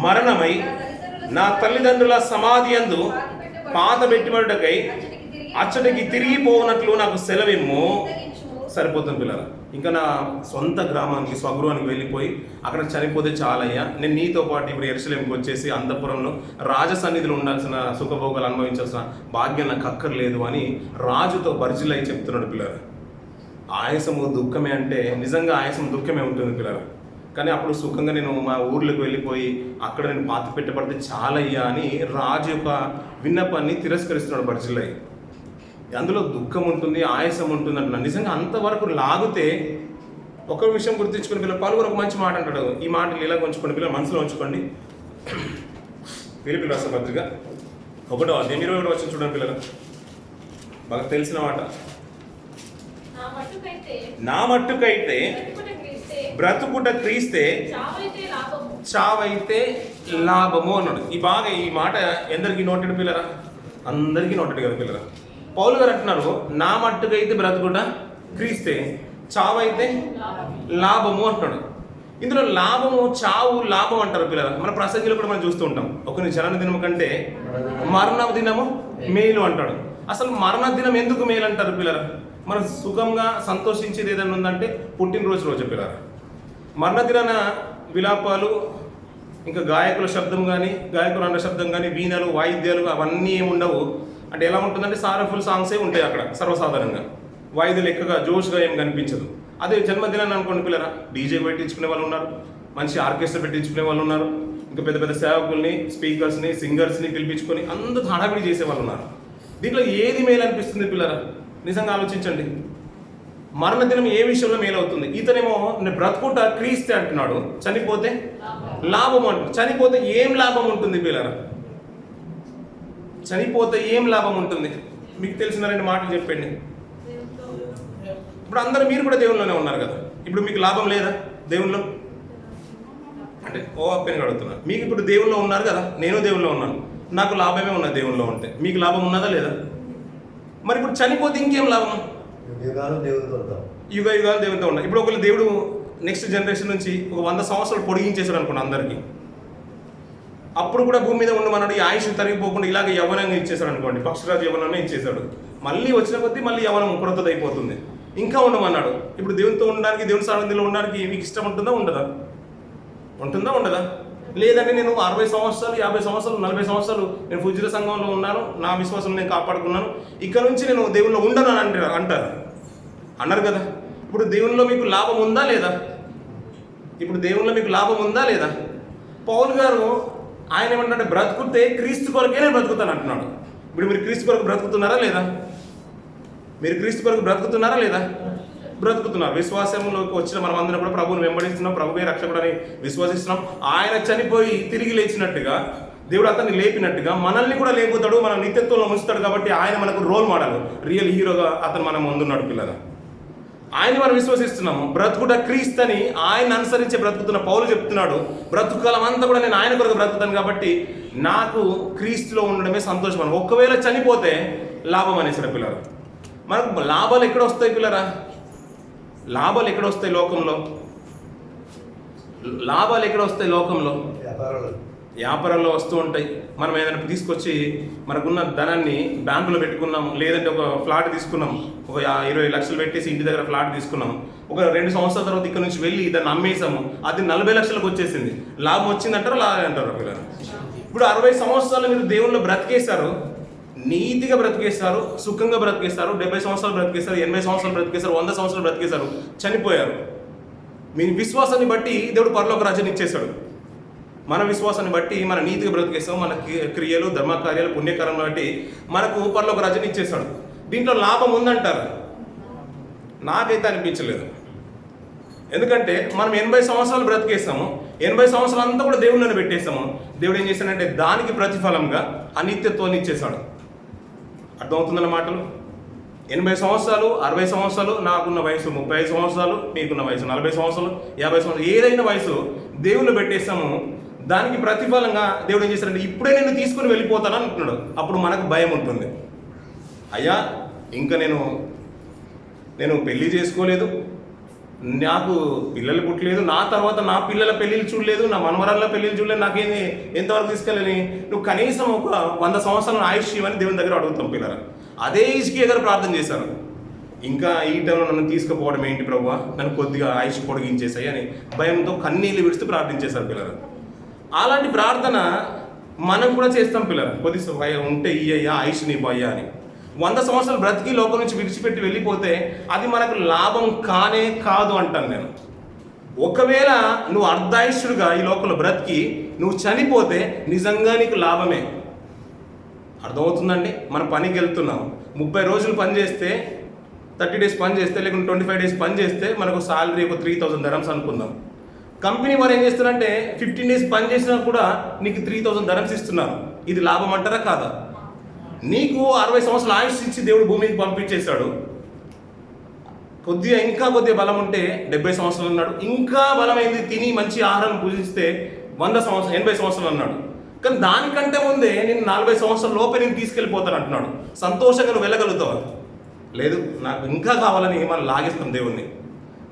మరణమై నా తల్లిదండ్రుల సమాధి యందు పాత పెట్టుబడుటకై అచ్చటికి తిరిగిపోనట్లు నాకు సెలవిమ్ము. సరిపోతుంది పిల్లరా. ఇంకా నా సొంత గ్రామానికి స్వగృహానికి వెళ్ళిపోయి అక్కడ చనిపోతే చాలయ్యా, నేను నీతో పాటు ఇప్పుడు యెరూషలేముకి వచ్చేసి అంతఃపురంలో రాజసన్నిధిలో ఉండాల్సిన సుఖభోగాలు అనుభవించాల్సిన భాగ్యం నాకు అక్కర్లేదు అని రాజుతో బర్జిలై చెప్తున్నాడు పిల్లరా. ఆయాసము దుఃఖమే అంటే నిజంగా ఆయాసం దుఃఖమే ఉంటుంది పిల్లరా. కానీ అప్పుడు సుఖంగా నేను మా ఊర్లోకి వెళ్ళిపోయి అక్కడ నేను పాత పెట్టబడితే చాలయ్యా అని రాజు యొక్క విన్నపాన్ని తిరస్కరిస్తున్నాడు బర్జిలై. అందులో దుఃఖం ఉంటుంది, ఆయాసం ఉంటుంది అంటున్నాను. నిజంగా అంతవరకు లాగితే ఒక విషయం గుర్తించుకుని పిల్లలు పలువురు ఒక మంచి మాట అంటాడు. ఈ మాటలు ఇలా ఉంచుకోండి పిల్లలు, మనసులో ఉంచుకోండి. ఫిలిప్పీయుల రాసిన పత్రిక 1వ అధ్యాయం 27వ వచనం చూడండి పిల్లలు. బాగా తెలిసిన మాట. నా మట్టుకైతే బ్రతుకుట క్రీస్తే చావైతే లాభము అన్నాడు. ఈ మాట ఎందరికి నోటెడ్ పిల్లరా? అందరికీ నోటెడ్ కదా పిల్లరా. పౌలు గారు అంటున్నారు, నా మట్టుకైతే బ్రతుకుట క్రీస్తే చావైతే లాభము అంటున్నాడు. ఇందులో లాభము, చావు, లాభం అంటారు పిల్లరా. మన ప్రసంగిలో కూడా మనం చూస్తూ ఉంటాం, ఒకరి జనన దినము కంటే మరణ దినము మేలు అంటాడు. అసలు మరణ దినం ఎందుకు మేలు అంటారు పిల్లరా? మనం సుఖంగా సంతోషించేది ఏదైనా ఉందంటే పుట్టినరోజు రోజు పిల్లరా. మరణ దినాన విలాపాలు, ఇంకా గాయకుల శబ్దం కానీ, గాయకుల అన్న శబ్దం కానీ, వీణలు, వాయిద్యాలు అవన్నీ ఏమి ఉండవు. అంటే ఎలా ఉంటుందంటే సారఫుల్ సాంగ్సే ఉంటాయి అక్కడ సర్వసాధారణంగా. వాయిద్యాలు ఎక్కగా జోష్గా ఏం కనిపించదు. అదే జన్మదినాన్ని అనుకోండి పిల్లరా, డీజే పెట్టించుకునే వాళ్ళు ఉన్నారు, మంచి ఆర్కెస్ట్రా పెట్టించుకునే వాళ్ళు ఉన్నారు, ఇంకా పెద్ద పెద్ద సేవకుల్ని, స్పీకర్స్ని, సింగర్స్ని పిలిపించుకొని అందరూ హడావిడి చేసే వాళ్ళు ఉన్నారు. దీంట్లో ఏది మేలు అనిపిస్తుంది పిల్లరా? నిజంగా ఆలోచించండి. మరణ దినం ఏ విషయంలో మేలవుతుంది? ఇతనేమో బ్రతుకుట క్రీస్తే అంటున్నాడు, చనిపోతే లాభం అంటు. చనిపోతే ఏం లాభం ఉంటుంది పిల్లరా? చనిపోతే ఏం లాభం ఉంటుంది? మీకు తెలిసిన 2 మాటలు చెప్పండి. ఇప్పుడు అందరూ మీరు కూడా దేవుళ్ళలోనే ఉన్నారు కదా, ఇప్పుడు మీకు లాభం లేదా దేవుల్లో? అంటే ఓపెన్గా అడుగుతున్నా. మీకు ఇప్పుడు దేవుల్లో ఉన్నారు కదా, నేను దేవుల్లో ఉన్నాను, నాకు లాభమే ఉన్నది దేవుల్లో ఉంటే. మీకు లాభం ఉన్నదా లేదా? మరి ఇప్పుడు చనిపోతే ఇంకేం లాభం? యుగ యుగాలు దేవునితో ఉన్నాయి. ఇప్పుడు ఒకవేళ దేవుడు నెక్స్ట్ జనరేషన్ నుంచి ఒక 100 సంవత్సరాలు పొడిగించేశాడు అనుకోండి అందరికీ, అప్పుడు కూడా భూమి మీద ఉండమన్నాడు. ఈ ఆయుష్ తరిగిపోకుండా ఇలాగ యవ్వనంగా ఇచ్చేసాడు అనుకోండి, పక్షరాజు యవ్వనాన్ని ఇచ్చేసాడు. మళ్ళీ వచ్చిన కొద్దీ మళ్ళీ యవ్వనం కొరతది అయిపోతుంది, ఇంకా ఉండమన్నాడు. ఇప్పుడు దేవునితో ఉండడానికి, దేవుని సాన్నిధ్యంలో ఉండడానికి మీకు ఇష్టం ఉంటుందా ఉండదా? ఉంటుందా ఉండదా? లేదంటే నేను 60 సంవత్సరాలు, 50 సంవత్సరాలు, 40 సంవత్సరాలు నేను ఫుజిల సంఘంలో ఉన్నాను, నా విశ్వాసం నేను కాపాడుకున్నాను, ఇక్కడ నుంచి నేను దేవుల్లో ఉండను అని అంటారు. అన్నారు కదా. ఇప్పుడు దేవునిలో మీకు లాభం ఉందా లేదా? ఇప్పుడు దేవునిలో మీకు లాభం ఉందా లేదా? పౌలు గారు ఆయన ఏమంటే బ్రతుకుతే క్రీస్తు కొరకే నేను బ్రతుకుతాను అంటున్నాడు. ఇప్పుడు మీరు క్రీస్తు కొరకు బ్రతుకుతున్నారా లేదా? మీరు క్రీస్తు కొరకు బ్రతుకుతున్నారా లేదా? బ్రతుకుతున్నారు. విశ్వాసంలోకి వచ్చిన మనం అందరం కూడా ప్రభువుని వెంబడిస్తున్నాం, ప్రభువే రక్షకుడని విశ్వసిస్తున్నాం. ఆయన చనిపోయి తిరిగి లేచినట్టుగా, దేవుడు అతన్ని లేపినట్టుగా మనల్ని కూడా లేపుతాడు, మన నిత్యత్వంలో ఉంచుతాడు. కాబట్టి ఆయన మనకు రోల్ మోడల్, రియల్ హీరోగా అతను మనం ముందున్నాడు పిల్లలు. ఆయన మనం విశ్వసిస్తున్నాము. బ్రతుకుట క్రీస్తని ఆయన అనుసరించే బ్రతుకుతున్న పౌలు చెప్తున్నాడు, బ్రతుకుకాలం అంతా కూడా నేను ఆయన కొరకు బ్రతుకుతాను, కాబట్టి నాకు క్రీస్తులో ఉండడమే సంతోషం. ఒకవేళ చనిపోతే లాభం అనేసారు పిల్లలు. మనకు లాభాలు ఎక్కడ వస్తాయి పిల్లరా? లాభాలు ఎక్కడ వస్తాయి లోకంలో? లాభాలు ఎక్కడ వస్తాయి లోకంలో? వ్యాపారాల్లో వస్తూ ఉంటాయి. మనం ఏదైనా తీసుకొచ్చి మనకున్న ధనాన్ని బ్యాంకులో పెట్టుకున్నాం, లేదంటే ఒక ఫ్లాట్ తీసుకున్నాం, ఒక 20 లక్షలు పెట్టేసి ఇంటి దగ్గర ఫ్లాట్ తీసుకున్నాం, ఒక 2 సంవత్సరాల తర్వాత ఇక్కడ నుంచి వెళ్ళి దాన్ని అమ్మేసాము, అది 40 లక్షలకు వచ్చేసింది. లాభం వచ్చిందంటారు, లాభం అంటారు పిల్లలు. ఇప్పుడు 60 సంవత్సరాలు మీరు దేవుళ్ళు బ్రతికేశారు, నీతిగా బ్రతికేస్తారు, సుఖంగా బ్రతికేస్తారు, 70 సంవత్సరాలు బ్రతికేస్తారు, 80 సంవత్సరాలు బ్రతికేస్తారు, 100 సంవత్సరాలు బ్రతికేశారు, చనిపోయారు. మీ విశ్వాసాన్ని బట్టి దేవుడు పరలోక రాజ్యాన్ని ఇచ్చేశాడు. మన విశ్వాసాన్ని బట్టి మన నీతిగా బ్రతికేస్తాం, మన క్రియలు, ధర్మకార్యాలు, పుణ్యకర్మలు బట్టి మనకు పరలోక రాజ్యాన్ని ఇచ్చేశాడు. దీంట్లో లాభం ఉందంటారు? నాకైతే అనిపించలేదు. ఎందుకంటే మనం 80 సంవత్సరాలు బ్రతికేస్తాము, 80 సంవత్సరాలు అంతా కూడా దేవుళ్ళని పెట్టేస్తాము. దేవుడు ఏం చేశాడంటే దానికి ప్రతిఫలంగా అనిత్యత్వాన్ని ఇచ్చేశాడు. అర్థమవుతుందన్న మాటలు. 80 సంవత్సరాలు, 60 సంవత్సరాలు, నాకున్న వయసు 35 సంవత్సరాలు, మీకున్న వయసు 40 సంవత్సరాలు, 50 సంవత్సరాలు, ఏదైనా వయసు దేవుళ్ళు పెట్టేస్తాము. దానికి ప్రతిఫలంగా దేవుడు ఏం చేశాడంటే ఇప్పుడే నేను తీసుకుని వెళ్ళిపోతాను అంటున్నాడు. అప్పుడు మనకు భయం ఉంటుంది. అయ్యా ఇంకా నేను పెళ్లి చేసుకోలేదు, నాకు పిల్లలు పుట్టలేదు, నా తర్వాత నా పిల్లల పెళ్ళిళ్ళు చూడలేదు, నా మనవరాళ్ళ పెళ్ళిళ్ళు చూడలేదు, నాకేంది ఎంతవరకు తీసుకెళ్ళని, నువ్వు కనీసం ఒక 100 సంవత్సరాల ఆయుష్ ఇవ్వని దేవుని దగ్గర అడుగుతాం పిల్లలు. అదే హిజ్కియా గారు ప్రార్థన చేశారు, ఇంకా ఈ టైంలో నన్ను తీసుకుపోవడం ఏంటి ప్రభువా, నన్ను కొద్దిగా ఆయుష్ పొడిగించేసాయి అని భయంతో కన్నీళ్ళు విడుస్తూ ప్రార్థించేశారు పిల్లలు. అలాంటి ప్రార్థన మనం కూడా చేస్తాం పిల్లలు. కొద్ది ఉంటే ఇయ్యా ఆయుష్ నీ పోయ్యా అని. 100 సంవత్సరాలు బ్రతికి లోకం నుంచి విడిచిపెట్టి వెళ్ళిపోతే అది మనకు లాభం కానే కాదు అంటాను నేను. ఒకవేళ నువ్వు అర్ధాయుష్యుడిగా ఈ లోకంలో బ్రతికి నువ్వు చనిపోతే నిజంగా నీకు లాభమే. అర్థమవుతుందండి? మనం పనికి వెళ్తున్నాం, 30 రోజులు పని చేస్తే, 30 డేస్ పని చేస్తే, లేకుంటే 25 డేస్ పని చేస్తే మనకు సాలరీ ఒక 3000 dirhams అనుకుందాం. కంపెనీ వారు ఏం చేస్తున్నారంటే 15 డేస్ పని చేసినా కూడా నీకు 3000 dirhams ఇస్తున్నారు. ఇది లాభం అంటారా కాదా? నీకు 60 సంవత్సరాల ఆయుష్ ఇచ్చి దేవుడు భూమికి పంపించేశాడు. ఇంకా కొద్దిగా బలం ఉంటే 70 సంవత్సరాలు అన్నాడు. ఇంకా బలమైంది తిని మంచి ఆహారం పూజిస్తే 80 సంవత్సరాలు అన్నాడు. కానీ దానికంటే ముందే నేను 40 సంవత్సరాల లోపే నేను తీసుకెళ్ళిపోతాను అంటున్నాడు. సంతోషంగా నువ్వు వెళ్ళగలుగుతావా? లేదు, నాకు ఇంకా కావాలని మనం లాగేస్తాం దేవుణ్ణి.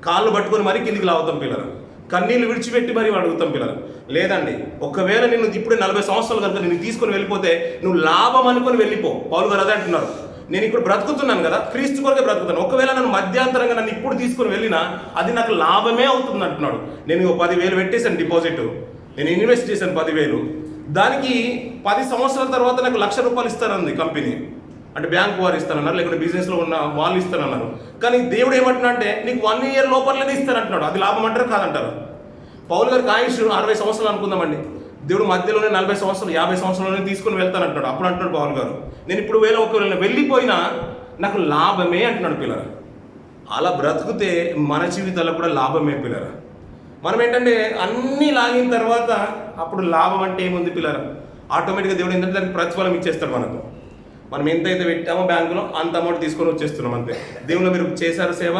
కాళ్ళు పట్టుకొని మరీ కిందికి లాగుతాం పిల్లలు, కన్నీళ్ళు విడిచిపెట్టి మరీ అడుగుతాం పిల్లలు. లేదండి, ఒకవేళ నిన్ను ఇప్పుడే 40 సంవత్సరాలు కనుక నేను తీసుకొని వెళ్ళిపోతే నువ్వు లాభం అనుకొని వెళ్ళిపో. పౌలు గారు అదే అంటున్నారు, నేను ఇప్పుడు బ్రతుకుతున్నాను కదా, క్రీస్తు కొరకే బ్రతుకుతాను. ఒకవేళ నన్ను మధ్యాంతరంగా నన్ను ఇప్పుడు తీసుకొని వెళ్ళినా అది నాకు లాభమే అవుతుంది అంటున్నాడు. నేను 10,000 పెట్టేశాను డిపాజిట్, నేను ఇన్వెస్ట్ చేశాను 10,000, దానికి 10 సంవత్సరాల తర్వాత నాకు ₹1,00,000 ఇస్తానంది కంపెనీ. అంటే బ్యాంకు వారు ఇస్తానన్నారు, లేకుంటే బిజినెస్లో ఉన్న వాళ్ళు ఇస్తానన్నారు. కానీ దేవుడు ఏమంటున్నా అంటే నీకు 1 year లోపలనే ఇస్తానంటున్నాడు. అది లాభం అంటారు కాదంటారు? పౌలు గారికి ఆయుష్ 60 సంవత్సరాలు అనుకుందామండి, దేవుడు మధ్యలోనే 40 సంవత్సరాలు 50 సంవత్సరాలనే తీసుకొని వెళ్తానంటున్నాడు. అప్పుడు అంటున్నాడు పౌలు గారు, నేను ఇప్పుడు ఒకవేళ వెళ్ళిపోయినా నాకు లాభమే అంటున్నాడు పిల్లరా. అలా బ్రతుకుతే మన జీవితాల్లో కూడా లాభమే పిల్లరా. మనం ఏంటంటే అన్నీ లాగిన తర్వాత అప్పుడు లాభం అంటే ఏముంది పిల్లరా? ఆటోమేటిక్గా దేవుడు ఏంటంటే దానికి ప్రతిఫలం ఇచ్చేస్తాడు మనకు. మనం ఎంతైతే పెట్టామో బ్యాంకులో అంత అమౌంట్ తీసుకొని వచ్చేస్తున్నాం అంతే. దేవుళ్ళు మీరు చేశారు సేవ,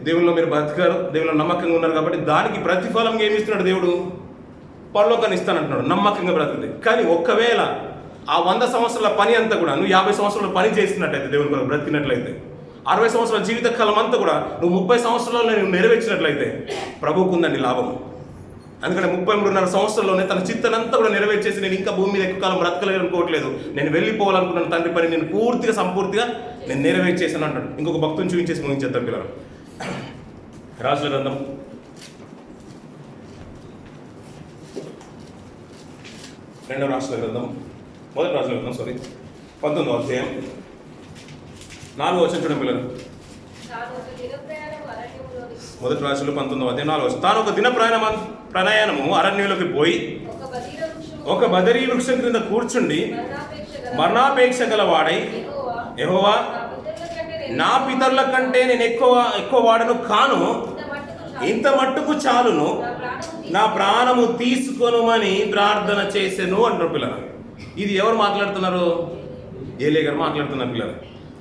దేవుళ్ళు మీరు బతికారు, దేవుళ్ళు నమ్మకంగా ఉన్నారు కాబట్టి దానికి ప్రతిఫలం ఏమి ఇస్తున్నాడు దేవుడు? పరలోకాన్ని ఇస్తానంటున్నాడు నమ్మకంగా బ్రతికితే. కానీ ఒకవేళ ఆ 100 సంవత్సరాల పని అంతా కూడా నువ్వు 50 సంవత్సరాల పని చేసినట్లయితే, దేవుని కొరకు బ్రతికినట్లయితే, 60 సంవత్సరాల జీవిత కాలం అంతా కూడా నువ్వు 30 సంవత్సరాల్లో నువ్వు నెరవేర్చినట్లయితే ప్రభువుకు ఉందండి లాభం. అందుకని 33.5 సంవత్సరాల్లోనే తన చిత్తనంతా కూడా నెరవేర్చేసి నేను ఇంకా భూమి మీద ఎక్కువ కాలం బ్రతకలేదు అనుకోవట్లేదు, నేను వెళ్ళిపోవాలనుకున్నాను తండ్రి పని నేను పూర్తిగా సంపూర్తిగా నేను నెరవేర్చేసాను అంటాడు. ఇంకొక భక్తుని చూపించేసి ముగించేద్దాం పిల్లలు. రాజుల గ్రంథం 2వ రాజుల గ్రంథం 19వ అధ్యాయం 4వ వచనం చూడండి పిల్లలు. 1 రాజులు 19వ అధ్యాయం 4వ వచనం. తాను ఒక దిన ప్రయాణము అరణ్యంలోకి పోయి ఒక బదరీ వృక్షం క్రింద కూర్చుండి మరణాపేక్ష గల వాడై, యెహోవా నా పితరుల కంటే నేను ఎక్కువ వాడను కాను, ఇంత మట్టుకు చాలును, నా ప్రాణము తీసుకొనుమని ప్రార్థన చేసెను అంటారు పిల్లలు. ఇది ఎవరు మాట్లాడుతున్నారు? ఏలియా గారు మాట్లాడుతున్నారు పిల్లలు.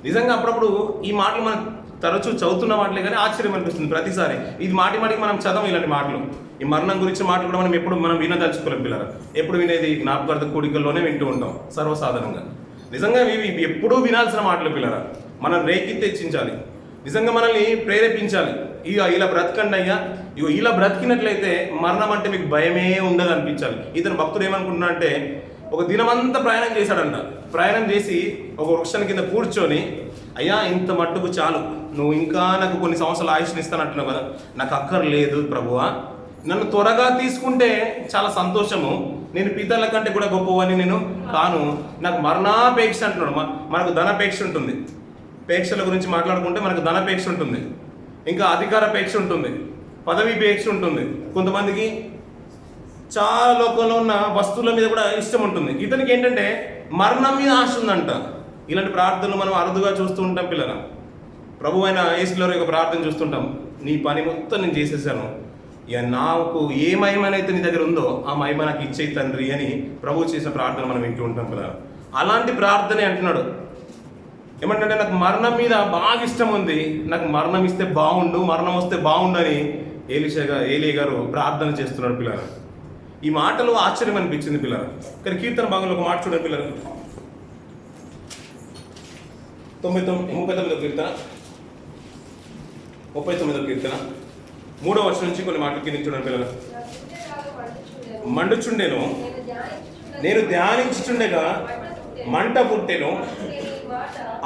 నిజంగా అప్పుడప్పుడు ఈ మాటలు మనం తరచూ చదువుతున్న మాటలే కానీ ఆశ్చర్యం అనిపిస్తుంది ప్రతిసారి. ఇది మాటికి మనం చదవం ఇలాంటి మాటలు. ఈ మరణం గురించి మాటలు కూడా మనం ఎప్పుడు వినదలుచుకోలేం పిల్లలు. ఎప్పుడు వినేది జ్ఞాపకార్థ కూడికల్లోనే వింటూ ఉంటాం సర్వసాధారణంగా. నిజంగా ఇవి ఎప్పుడూ వినాల్సిన మాటలు పిల్లరా. మనం రేకెత్తించాలి, నిజంగా మనల్ని ప్రేరేపించాలి. ఇలా బ్రతకండి అయ్యా, ఇలా బ్రతికినట్లయితే మరణం అంటే మీకు భయమే ఉండదు అనిపించాలి. ఇతను భక్తుడు ఏమనుకుంటున్నా అంటే ఒక దినమంతా ప్రయాణం చేశాడంట. ప్రయాణం చేసి ఒక వృక్షాన్ని కింద కూర్చొని, అయ్యా ఇంత మట్టుకు చాలు, నువ్వు ఇంకా నాకు కొన్ని సంవత్సరాలు ఆయుష్ని ఇస్తానంటున్నావు కదా, నాకు అక్కర్లేదు ప్రభువా, నన్ను త్వరగా తీసుకుంటే చాలా సంతోషము, నేను పితరుల కంటే కూడా గొప్పవని నేను కాను, నాకు మరణాపేక్ష అంటున్నాడు. మనకు ధనాపేక్ష ఉంటుంది, పేక్షల గురించి మాట్లాడుకుంటే మనకు ధనాపేక్ష ఉంటుంది, ఇంకా అధికారపేక్ష ఉంటుంది, పదవీపేక్ష ఉంటుంది, కొంతమందికి చాలా లోకంలో ఉన్న వస్తువుల మీద కూడా ఇష్టం ఉంటుంది. ఇతనికి ఏంటంటే మరణం మీద ఆశ ఉందంట. ఇలాంటి ప్రార్థనలు మనం అరుదుగా చూస్తూ ఉంటాం పిల్లల. ప్రభు అయిన యేసులో యొక్క ప్రార్థన చూస్తుంటాం, నీ పని మొత్తం నేను చేసేసాను, ఇక నాకు ఏ మహిమనైతే నీ దగ్గర ఉందో ఆ మహిమ నాకు ఇచ్చేయి తండ్రి అని ప్రభు చేసిన ప్రార్థన మనం వింటూ ఉంటాం పిల్లల. అలాంటి ప్రార్థనే అంటున్నాడు. ఏమంటే నాకు మరణం మీద బాగా ఇష్టం ఉంది, నాకు మరణం ఇస్తే బాగుండు, మరణం వస్తే బాగుండు అని ఏలియా గారు ప్రార్థన చేస్తున్నాడు పిల్లల. ఈ మాటలు ఆశ్చర్యం అనిపించింది పిల్లల. కానీ కీర్తన భాగంలో ఒక మాట చూడండి పిల్లలు. 39వ కీర్తన 39వ కీర్తన 3వ వచనం నుంచి కొన్ని మాటలు కింద చూడండి పిల్లలు. మండుచుండెను, నేను ధ్యానించుచుండగా మంట పుట్టెను,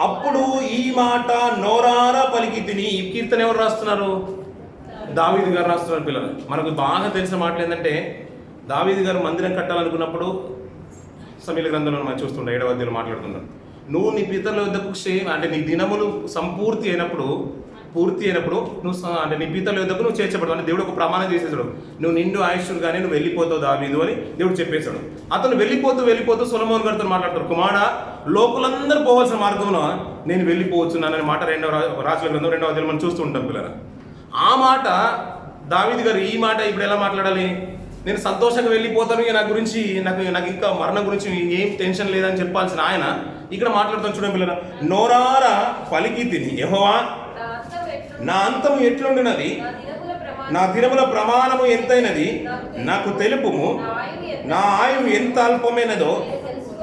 అప్పుడు ఈ మాట నోరారా పలికి తిని. ఈ కీర్తన ఎవరు రాస్తున్నారు? దావీదు గారు రాస్తున్నారు పిల్లలు. మనకు బాగా తెలిసిన మాటలు ఏంటంటే, దావీదు గారు మందిరం కట్టాలనుకున్నప్పుడు సమూయేలు గ్రంథంలో మనం చూస్తుంటాం, 7వ అధ్యాయంలో మాట్లాడుతున్నాం. నువ్వు నీ పితరుల వద్దకు అంటే నీ దినములు పూర్తి అయినప్పుడు నువ్వు అంటే నీ పితరుల వద్దకు నువ్వు చేర్చబడతావు అని దేవుడు ఒక ప్రమాణం చేసేసాడు. నువ్వు నిండు ఆయుష్గానే నువ్వు వెళ్ళిపోతావు దావీదు అని దేవుడు చెప్పేశాడు. అతను వెళ్ళిపోతూ సొలొమోను గారితో మాట్లాడతారు, కుమారా, లోకులందరూ పోవాల్సిన మార్గంలో నేను వెళ్ళిపోవచ్చున్నానని మాట 2వ రాజుల గ్రంథం 2వ అధ్యాయంలో మనం చూస్తూ ఉంటాం పిల్లలు. ఆ మాట దావీదు గారు ఈ మాట ఇప్పుడు ఎలా మాట్లాడాలి? నేను సంతోషంగా వెళ్ళిపోతాను, నా గురించి నాకు ఇంకా మరణం గురించి ఏం టెన్షన్ లేదని చెప్పాల్సిన ఆయన ఇక్కడ మాట్లాడుతాను చూడండి పిల్లల. నోరారా పలికి తిని, యెహోవా నా అంతము ఎట్లుండినది, నా దినముల ప్రమాణము ఎంతైనది నాకు తెలుపుము, నా ఆయువు ఎంత అల్పమైనదో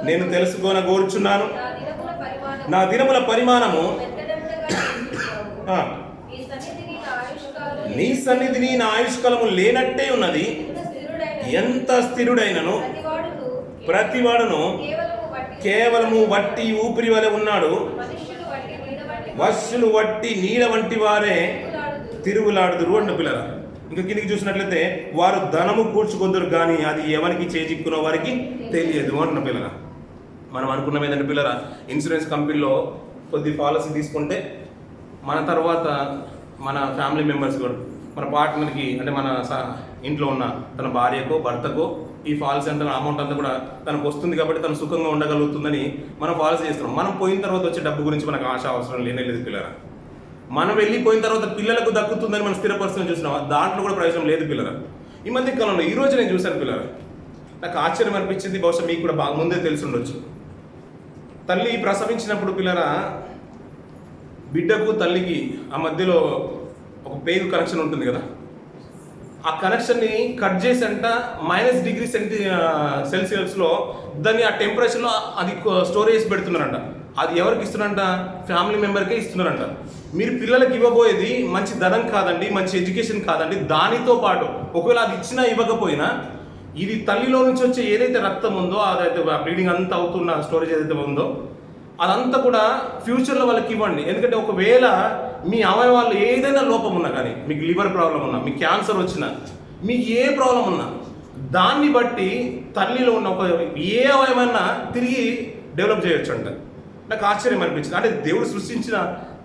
నేను తెలుసుకోన కోరుచున్నాను. నా దినముల పరిమాణము నీ సన్నిధిని నా ఆయుష్కాలము లేనట్టే ఉన్నది. ఎంత స్థిరుడైనను ప్రతివాడును కేవలము వట్టి ఊపిరి వలె ఉన్నాడు. వశ్యులు వట్టి నీడ వంటి వారే తిరుగులాడుదురు అన్న పిల్లల. ఇంకా కిందికి చూసినట్లయితే, వారు ధనము కూర్చుకొందురు కానీ అది ఎవరికి చేజిక్కునో వారికి తెలియదు అన్న పిల్లల. మనం అనుకున్నాం ఏంటంటే పిల్లల, ఇన్సూరెన్స్ కంపెనీలో కొద్ది పాలసీ తీసుకుంటే మన తర్వాత మన ఫ్యామిలీ మెంబర్స్ కూడా, మన పార్ట్నర్కి అంటే మన ఇంట్లో ఉన్న తన భార్యకో భర్తకో ఈ పాలసీ అంతా అమౌంట్ అంతా కూడా తనకు వస్తుంది కాబట్టి తను సుఖంగా ఉండగలుగుతుందని మనం పాలసీ చేస్తున్నాం. మనం పోయిన తర్వాత వచ్చే డబ్బు గురించి మనకు ఆశ అవసరం లేదు పిల్లరా. మనం వెళ్ళిపోయిన తర్వాత పిల్లలకు దక్కుతుందని మనం స్థిరపరుస్తున్న చూసినాం, దాంట్లో కూడా ప్రయోజనం లేదు పిల్లరా. ఈ మధ్య కాలంలో ఈ రోజు నేను చూశాను పిల్లరా, నాకు ఆశ్చర్యం అనిపించింది. బహుశా మీకు కూడా బాగా ముందే తెలిసి ఉండొచ్చు. తల్లి ప్రసవించినప్పుడు పిల్లరా, బిడ్డకు తల్లికి ఆ మధ్యలో ఒక పేగు కనెక్షన్ ఉంటుంది కదా, ఆ కనెక్షన్ని కట్ చేసి అంట -°C దాన్ని ఆ టెంపరేచర్లో అది స్టోరేజ్ పెడుతున్నారంట. అది ఎవరికి ఇస్తున్నారంట? ఫ్యామిలీ మెంబర్కే ఇస్తున్నారంట. మీరు పిల్లలకి ఇవ్వబోయేది మంచి ధనం కాదండి, మంచి ఎడ్యుకేషన్ కాదండి. దానితో పాటు ఒకవేళ అది ఇచ్చినా ఇవ్వకపోయినా ఇది తల్లిలో నుంచి వచ్చే ఏదైతే రక్తం ఉందో, అదైతే బ్లీడింగ్ అంతా అవుతున్న స్టోరేజ్ ఏదైతే ఉందో అదంతా కూడా ఫ్యూచర్లో వాళ్ళకి ఇవ్వండి. ఎందుకంటే ఒకవేళ మీ అవయవాల్లో ఏదైనా లోపం ఉన్నా కానీ, మీకు లివర్ ప్రాబ్లం ఉన్నా, మీకు క్యాన్సర్ వచ్చినా, మీకు ఏ ప్రాబ్లం ఉన్నా, దాన్ని బట్టి తల్లిలో ఉన్న ఒక ఏ అవయవైనా తిరిగి డెవలప్ చేయొచ్చు అంట. నాకు ఆశ్చర్యం అనిపించింది. అంటే దేవుడు సృష్టించిన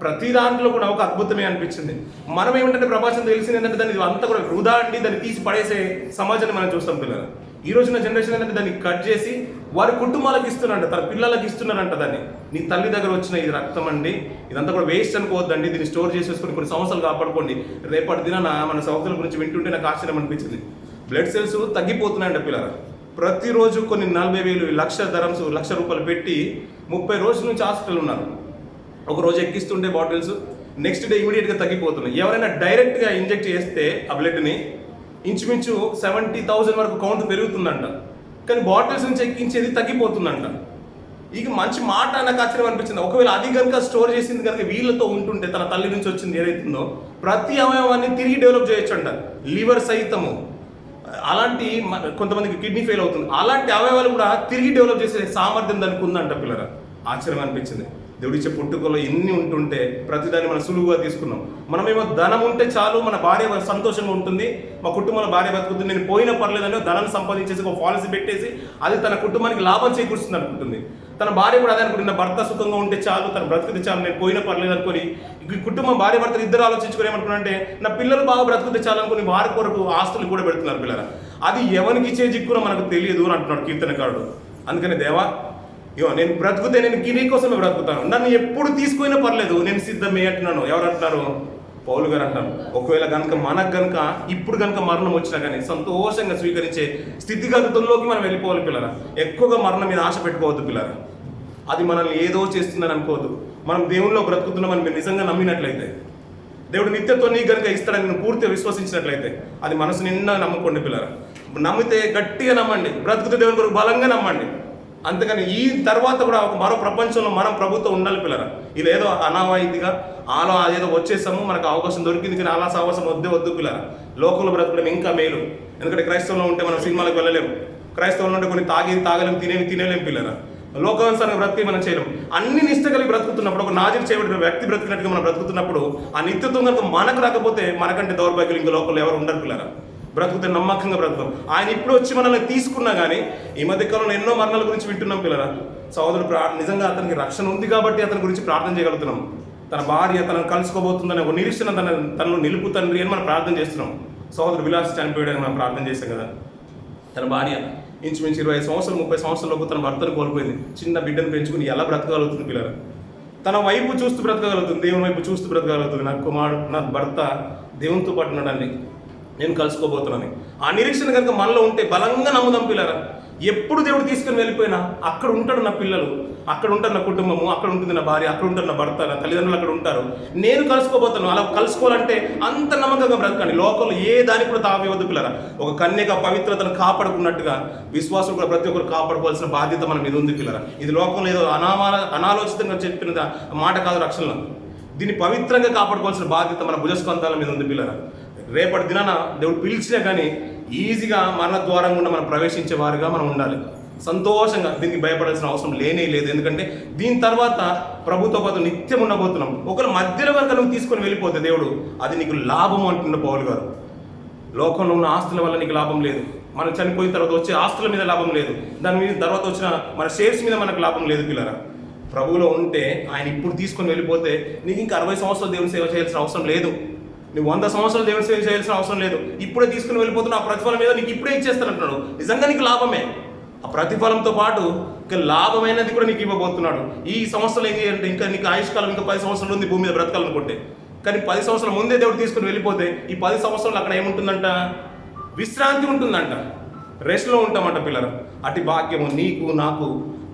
ప్రతి దాంట్లో కూడా ఒక అద్భుతమే అనిపించింది. మనం ఏమిటంటే ప్రపంచం తెలిసింది ఏంటంటే దాన్ని అంతా కూడా వృధా అండి, దాన్ని తీసి పడేసే సమాజాన్ని మనం చూస్తాం పిల్లలు. ఈ రోజున జనరేషన్ ఏంటంటే దాన్ని కట్ చేసి వారి కుటుంబాలకు ఇస్తున్నారంట, తన పిల్లలకి ఇస్తున్నారంట. దాన్ని నీ తల్లి దగ్గర వచ్చిన ఇది రక్తం అండి, ఇదంతా కూడా వేస్ట్ అనుకోవద్దండి, దీన్ని స్టోర్ చేసేసుకొని కొన్ని సంవత్సరాలు కాపాడుకోండి. రేపటి దిన మన సంవత్సరాల గురించి వింటుంటే నాకు ఆశ్చర్యం అనిపించింది. బ్లడ్ సెల్స్ తగ్గిపోతున్నాయంట పిల్లలు. ప్రతిరోజు కొన్ని 40,000 లక్ష రూపాయలు పెట్టి 30 రోజుల నుంచి హాస్పిటల్ ఉన్నారు. ఒక రోజు ఎక్కిస్తుంటే బాటిల్స్, నెక్స్ట్ డే ఇమీడియట్గా తగ్గిపోతున్నాయి. ఎవరైనా డైరెక్ట్గా ఇంజెక్ట్ చేస్తే ఆ బ్లడ్ని ఇంచుమించు 70,000 వరకు కౌంట్ పెరుగుతుందంట. కానీ బాటిల్స్ నుంచి ఎక్కించేది తగ్గిపోతుందంట. ఇక మంచి మాట నాకు ఆశ్చర్యం అనిపించింది. ఒకవేళ అది కనుక స్టోర్ చేసింది కనుక వీళ్ళతో ఉంటుంటే, తన తల్లి నుంచి వచ్చింది ఏదైతుందో ప్రతి అవయవాన్ని తిరిగి డెవలప్ చేయొచ్చు అంట. లివర్ సైతము, అలాంటి కొంతమందికి కిడ్నీ ఫెయిల్ అవుతుంది, అలాంటి అవయవాలు కూడా తిరిగి డెవలప్ చేసే సామర్థ్యం దానికి ఉందంట పిల్లరా. ఆశ్చర్యం అనిపించింది. దేవుడిచ్చే పుట్టుకలో ఎన్ని ఉంటుంటే ప్రతిదాన్ని మనం సులువుగా తీసుకున్నాం. మనమేమో ధనం ఉంటే చాలు, మన భార్య సంతోషంగా ఉంటుంది, మా కుటుంబంలో భార్య బతుకుతుంది, నేను పోయినా పర్లేదని ధనాన్ని సంపాదించేసి ఒక పాలసీ పెట్టేసి అది తన కుటుంబానికి లాభం చేకూరుస్తుంది అనుకుంటుంది. తన భార్య కూడా అదే అనుకుంటుంది, నా భర్త సుఖంగా ఉంటే చాలు, తన బ్రతుకుతే చాలు, నేను పోయినా పర్లేదు అనుకుని కుటుంబం భార్య భర్తలు ఇద్దరు ఆలోచించుకుని ఏమనుకున్నారంటే నా పిల్లలు బాగా బ్రతుకుతే చాలు అనుకుని వారి కొరకు ఆస్తులు కూడా పెడుతున్నారు పిల్లలు. అది ఎవరికి చేజిక్కునో మనకు తెలియదు అని అంటున్నాడు కీర్తనకారుడు. అందుకని దేవా, నేను బ్రతుకుతే నేను నీ కోసమే బ్రతుకుతాను, నన్ను ఎప్పుడు తీసుకుపోయినా పర్లేదు, నేను సిద్ధమే అంటున్నాను. ఎవరు అంటున్నారు? పౌలు గారు అంటారు. ఒకవేళ కనుక మనకు కనుక ఇప్పుడు కనుక మరణం వచ్చినా కానీ సంతోషంగా స్వీకరించే స్థితిగతుల్లోకి మనం వెళ్ళిపోవాలి పిల్లరా. ఎక్కువగా మరణం మీద ఆశ పెట్టుకోవద్దు పిల్లరా. అది మనల్ని ఏదో చేస్తుందని అనుకోవద్దు. మనం దేవునిలో బ్రతుకుతున్నామని మీరు నిజంగా నమ్మినట్లయితే, దేవుడు నిత్యత్వం నీకు కనుక ఇస్తాడని నేను పూర్తిగా విశ్వసించినట్లయితే అది మనసు నిండా నమ్ముకోండి పిల్లరా. నమ్మితే గట్టిగా నమ్మండి, బ్రతుకుతే దేవుని కొరకు బలంగా నమ్మండి. అంతేకాని ఈ తర్వాత కూడా ఒక మరో ప్రపంచంలో మనం ప్రభుత్వం ఉండాలి పిల్లరా. ఇది ఏదో అనావాయితీగా అలా ఏదో వచ్చేసాము, మనకు అవకాశం దొరికింది కానీ అలా సాహసం వద్దు పిల్లరా. లోకంలో బ్రతకడం ఇంకా మేలు. ఎందుకంటే క్రైస్తవంలో ఉంటే మనం సినిమాలకు వెళ్ళలేము, క్రైస్తవంలో ఉంటే కొన్ని తాగలేము, తినేలేము పిల్లరా. లోకానుసారంగా బ్రతికి మనం చేయలేం. అన్ని నిష్ట కలిగి బ్రతుకుతున్నప్పుడు, ఒక నాజీలు చేయబడిన వ్యక్తి బ్రతికినట్టుగా మనం బ్రతుకుతున్నప్పుడు, ఆ నిత్యత్వం కనుక మనకు రాకపోతే మనకంటే దౌర్భాగ్యులు ఇంకా లోకంలో ఎవరు ఉండరు పిల్లరా. బ్రతుకుతే నమ్మకంగా బ్రతుకుతాం. ఆయన ఇప్పుడు వచ్చి మనల్ని తీసుకున్నా కానీ ఈ మధ్య కాలంలో ఎన్నో మరణాల గురించి వింటున్నాం పిల్లరా. సోదరుడు నిజంగా అతనికి రక్షణ ఉంది కాబట్టి అతని గురించి ప్రార్థన చేయగలుగుతున్నాం. తన భార్య తనను కలుసుకోబోతుందనే ఒక నిరీక్షణ తనలో నిలుపు తండ్రి అని మనం ప్రార్థన చేస్తున్నాం. సోదరుడు విలాస్ చనిపోయాడని మనం ప్రార్థన చేస్తాం కదా. తన భార్య ఇంచుమించు 25 సంవత్సరాలు 30 సంవత్సరాలకు తన భర్తను కోల్పోయింది. చిన్న బిడ్డను పెంచుకుని ఎలా బ్రతకగలుగుతుంది పిల్లరా. తన వైపు చూస్తూ బ్రతకగలుగుతుంది, దేవుని వైపు చూస్తూ బ్రతకగలుగుతుంది. నా కుమారుడు, నా భర్త దేవునితో పాటు ఉన్నాడండి, నేను కలుసుకోబోతున్నాను. ఆ నిరీక్షణ కనుక మనలో ఉంటే బలంగా నమ్ముదాం పిల్లరా. ఎప్పుడు దేవుడు తీసుకుని వెళ్ళిపోయినా అక్కడ ఉంటాడు నా పిల్లలు, అక్కడ ఉంటారు నా కుటుంబము, అక్కడ ఉంటుంది నా భార్య, అక్కడ ఉంటారు నా భర్త, నా తల్లిదండ్రులు అక్కడ ఉంటారు, నేను కలుసుకోబోతాను. అలా కలుసుకోవాలంటే అంత నమ్మకంగా బ్రతకండి. లోకంలో ఏ దానికి కూడా తావివద్దు పిల్లరా. ఒక కన్యక పవిత్రతను కాపాడుకున్నట్టుగా విశ్వాసం కూడా ప్రతి ఒక్కరు కాపాడుకోవాల్సిన బాధ్యత మన మీద ఉంది పిల్లరా. ఇది లోకంలో ఏదో అనాలోచితంగా చెప్పిన మాట కాదు రక్షణలో. దీన్ని పవిత్రంగా కాపాడుకోవాల్సిన బాధ్యత మన భుజస్కంధాల మీద ఉంది పిల్లరా. రేపటి దినాన దేవుడు పిలిచినా కానీ ఈజీగా మరణ ద్వారం గుండా మనం ప్రవేశించే వారిగా మనం ఉండాలి. సంతోషంగా, దీనికి భయపడాల్సిన అవసరం లేనే లేదు. ఎందుకంటే దీని తర్వాత ప్రభుత్వ పాటు నిత్యం ఉండబోతున్నాం. ఒకవేళ మధ్యలో కనుక నువ్వు తీసుకొని వెళ్ళిపోతే దేవుడు అది నీకు లాభం అంటున్న పౌలు గారు. లోకంలో ఉన్న ఆస్తుల వల్ల నీకు లాభం లేదు, మనం చనిపోయిన తర్వాత వచ్చే ఆస్తుల మీద లాభం లేదు, దాని మీద తర్వాత వచ్చిన మన షేర్స్ మీద మనకు లాభం లేదు పిల్లరా. ప్రభువులో ఉంటే ఆయన ఇప్పుడు తీసుకొని వెళ్ళిపోతే నీకు ఇంకా 60 సంవత్సరాలు దేవుని సేవ చేయాల్సిన అవసరం లేదు, నువ్వు 100 సంవత్సరాలు దేవుని సేవ చేయాల్సిన అవసరం లేదు. ఇప్పుడే తీసుకుని వెళ్ళిపోతున్నా ఆ ప్రతిఫలం మీద నీకు ఇప్పుడే ఇచ్చేస్తానంటున్నాడు. నిజంగా నీకు లాభమే. ఆ ప్రతిఫలంతో పాటు ఇంకా లాభమైనది కూడా నీకు ఇవ్వబోతున్నాడు. ఈ సంవత్సరాలు ఏం చేయాలంటే ఇంకా నీకు ఆయుష్కాలం ఇంకా 10 సంవత్సరాలు ఉంది భూమి మీద బ్రతకాలనుకుంటే. కానీ 10 సంవత్సరాల ముందే దేవుడు తీసుకుని వెళ్ళిపోతే ఈ 10 సంవత్సరాలు అక్కడ ఏముంటుందంట, విశ్రాంతి ఉంటుందంట, రెస్ట్లో ఉంటామంట పిల్లలు. అటు భాగ్యము నీకు నాకు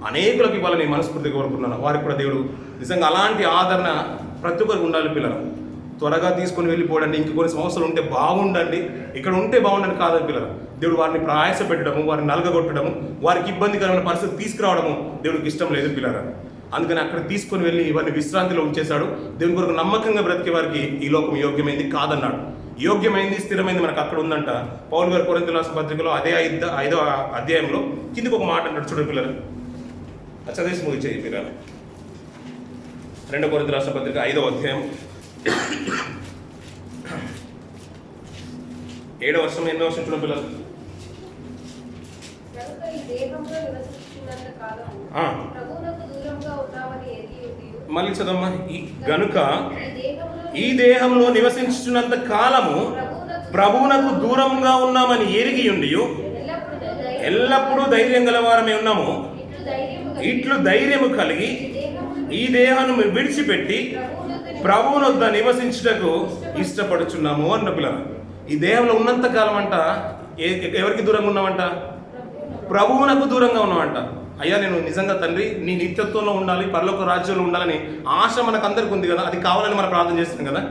అనేకులకు ఇవ్వాలని మనస్ఫూర్తిగా కోరుకున్నాను. వారికి కూడా దేవుడు నిజంగా అలాంటి ఆదరణ ప్రతి ఒక్కరికి ఉండాలి పిల్లలు. త్వరగా తీసుకొని వెళ్ళిపోవడండి, ఇంక కొన్ని సంవత్సరాలు ఉంటే బాగుండండి, ఇక్కడ ఉంటే బాగుండని కాదని పిల్లలు. దేవుడు వారిని ప్రయాస పెట్టడము, వారిని నలగగొట్టడము, వారికి ఇబ్బందికరమైన పరిస్థితి తీసుకురావడము దేవుడికి ఇష్టం లేదు పిల్లలు. అందుకని అక్కడ తీసుకొని వెళ్ళి ఇవన్నీ విశ్రాంతిలో ఉంచేశాడు. దేవుని కొరకు నమ్మకంగా బ్రతికే వారికి ఈ లోకం యోగ్యమైంది కాదన్నాడు. యోగ్యమైంది, స్థిరమైంది మనకు అక్కడ ఉందంట. పౌలు గారు కొరింథీయుల రాసిన పత్రికలో అదే 5వ అధ్యాయంలో కిందికి ఒక మాట అంటాడు చూడండి పిల్లలు. చదివేసి ముగిచేయి మీరు. 2 కొరింథీయుల రాసిన పత్రిక 5వ అధ్యాయం 7వ వర్షం 8వ వర్షం చూడండి పిల్లలు. మళ్ళీ చదవమ్మా. గనుక ఈ దేహంలో నివసించుతున్నంత కాలము ప్రభువునకు దూరంగా ఉన్నామని ఎరిగి ఉండి ఎల్లప్పుడూ ధైర్యం గలవారమే ఉన్నాము. ఇట్లు ధైర్యము కలిగి ఈ దేహాన్ని విడిచిపెట్టి ప్రభువునొద్ద నివసించుటకు ఇష్టపడుచున్నాము అన్న పిల్లలు. ఈ దేహంలో ఉన్నంత కాలం అంట ఎవరికి దూరంగా ఉన్నామంట, ప్రభువునకు దూరంగా ఉన్నామంట. అయ్యా నేను నిజంగా తండ్రి నీ నిత్యత్వంలో ఉండాలి, పరలోక రాజ్యంలో ఉండాలని ఆశ మనకు అందరికి ఉంది కదా, అది కావాలని మనం ప్రార్థన చేస్తున్నాం కదా.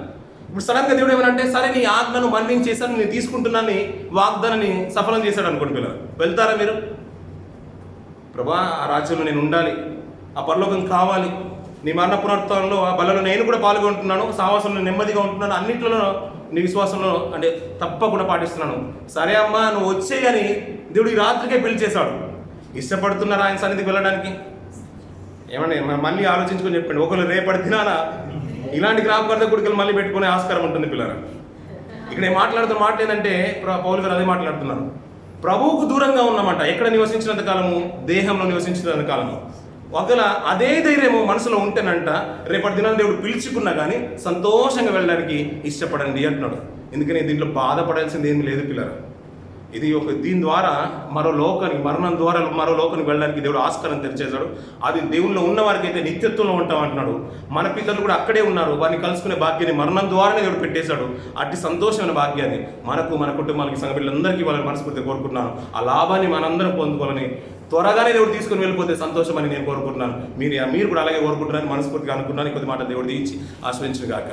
ఇప్పుడు సడన్గా దేవుడు ఏమనంటే సరే నీ ఆజ్ఞను మన్నించేసాను, నేను తీసుకుంటున్నాను వాగ్దానాన్ని సఫలం చేశాడు అనుకోండి పిల్లలు. వెళ్తారా మీరు? ప్రభా ఆ రాజ్యంలో నేను ఉండాలి, ఆ పరలోకం కావాలి, నీ మరణ పునరుత్థానంలో ఆ బలలో నేను కూడా పాల్గొంటున్నాను, సావాసంలో నెమ్మదిగా ఉంటున్నాను, అన్నింటిలో నీ విశ్వాసంలో అంటే తప్పకుండా పాటిస్తున్నాను. సరే అమ్మా నువ్వు వచ్చేయని దేవుడు ఈ రాత్రికే పిలిచేశాడు. ఇష్టపడుతున్నారా ఆయన సన్నిధికి వెళ్ళడానికి? ఏమండి మళ్ళీ ఆలోచించుకొని చెప్పండి. ఒకళ్ళు రేపటి దినాన ఇలాంటి జ్ఞాపకార్థ గుడికలు మళ్ళీ పెట్టుకునే ఆస్కారం ఉంటుంది పిల్లలు. ఇక్కడ మాట్లాడుతున్న మాట ఏంటంటే పౌలు గారు అదే మాట్లాడుతున్నారు. ప్రభువుకు దూరంగా ఉన్నామంట. ఎక్కడ నివసించినంత కాలము? దేహంలో నివసించినంత కాలము. ఒకవేళ అదే ధైర్యము మనసులో ఉంటేనంట రేపటి దినాన్ని దేవుడు పిలుచుకున్నా కానీ సంతోషంగా వెళ్ళడానికి ఇష్టపడండి అంటున్నాడు. ఎందుకని దీంట్లో బాధపడాల్సింది ఏమి లేదు పిల్లలు. ఇది దీని ద్వారా మరో లోకానికి, మరణం ద్వారా మరో లోకానికి వెళ్ళడానికి దేవుడు ఆస్కారం తెరిచేశాడు. అది దేవుల్లో ఉన్న వారికి అయితే నిత్యత్వంలో ఉంటాం అంటున్నాడు. మన పిల్లలు కూడా అక్కడే ఉన్నారు, వారిని కలుసుకునే భాగ్యాన్ని మరణం ద్వారానే దేవుడు పెట్టేశాడు. అట్టి సంతోషమైన భాగ్యాన్ని మనకు, మన కుటుంబాలకి, సంఘ పిల్లలందరికీ వాళ్ళని మనస్ఫూర్తిగా కోరుకుంటున్నాను. ఆ లాభాన్ని మనందరం పొందుకోవాలని, త్వరగానే దేవుడు తీసుకుని వెళ్ళిపోతే సంతోషం అని నేను కోరుకుంటున్నాను. మీరు కూడా అలాగే కోరుకుంటున్నారని మనస్ఫూర్తిగా అనుకున్నాను. కొద్ది మాట దేవుడు దీవించి ఆశ్రయించును గాక.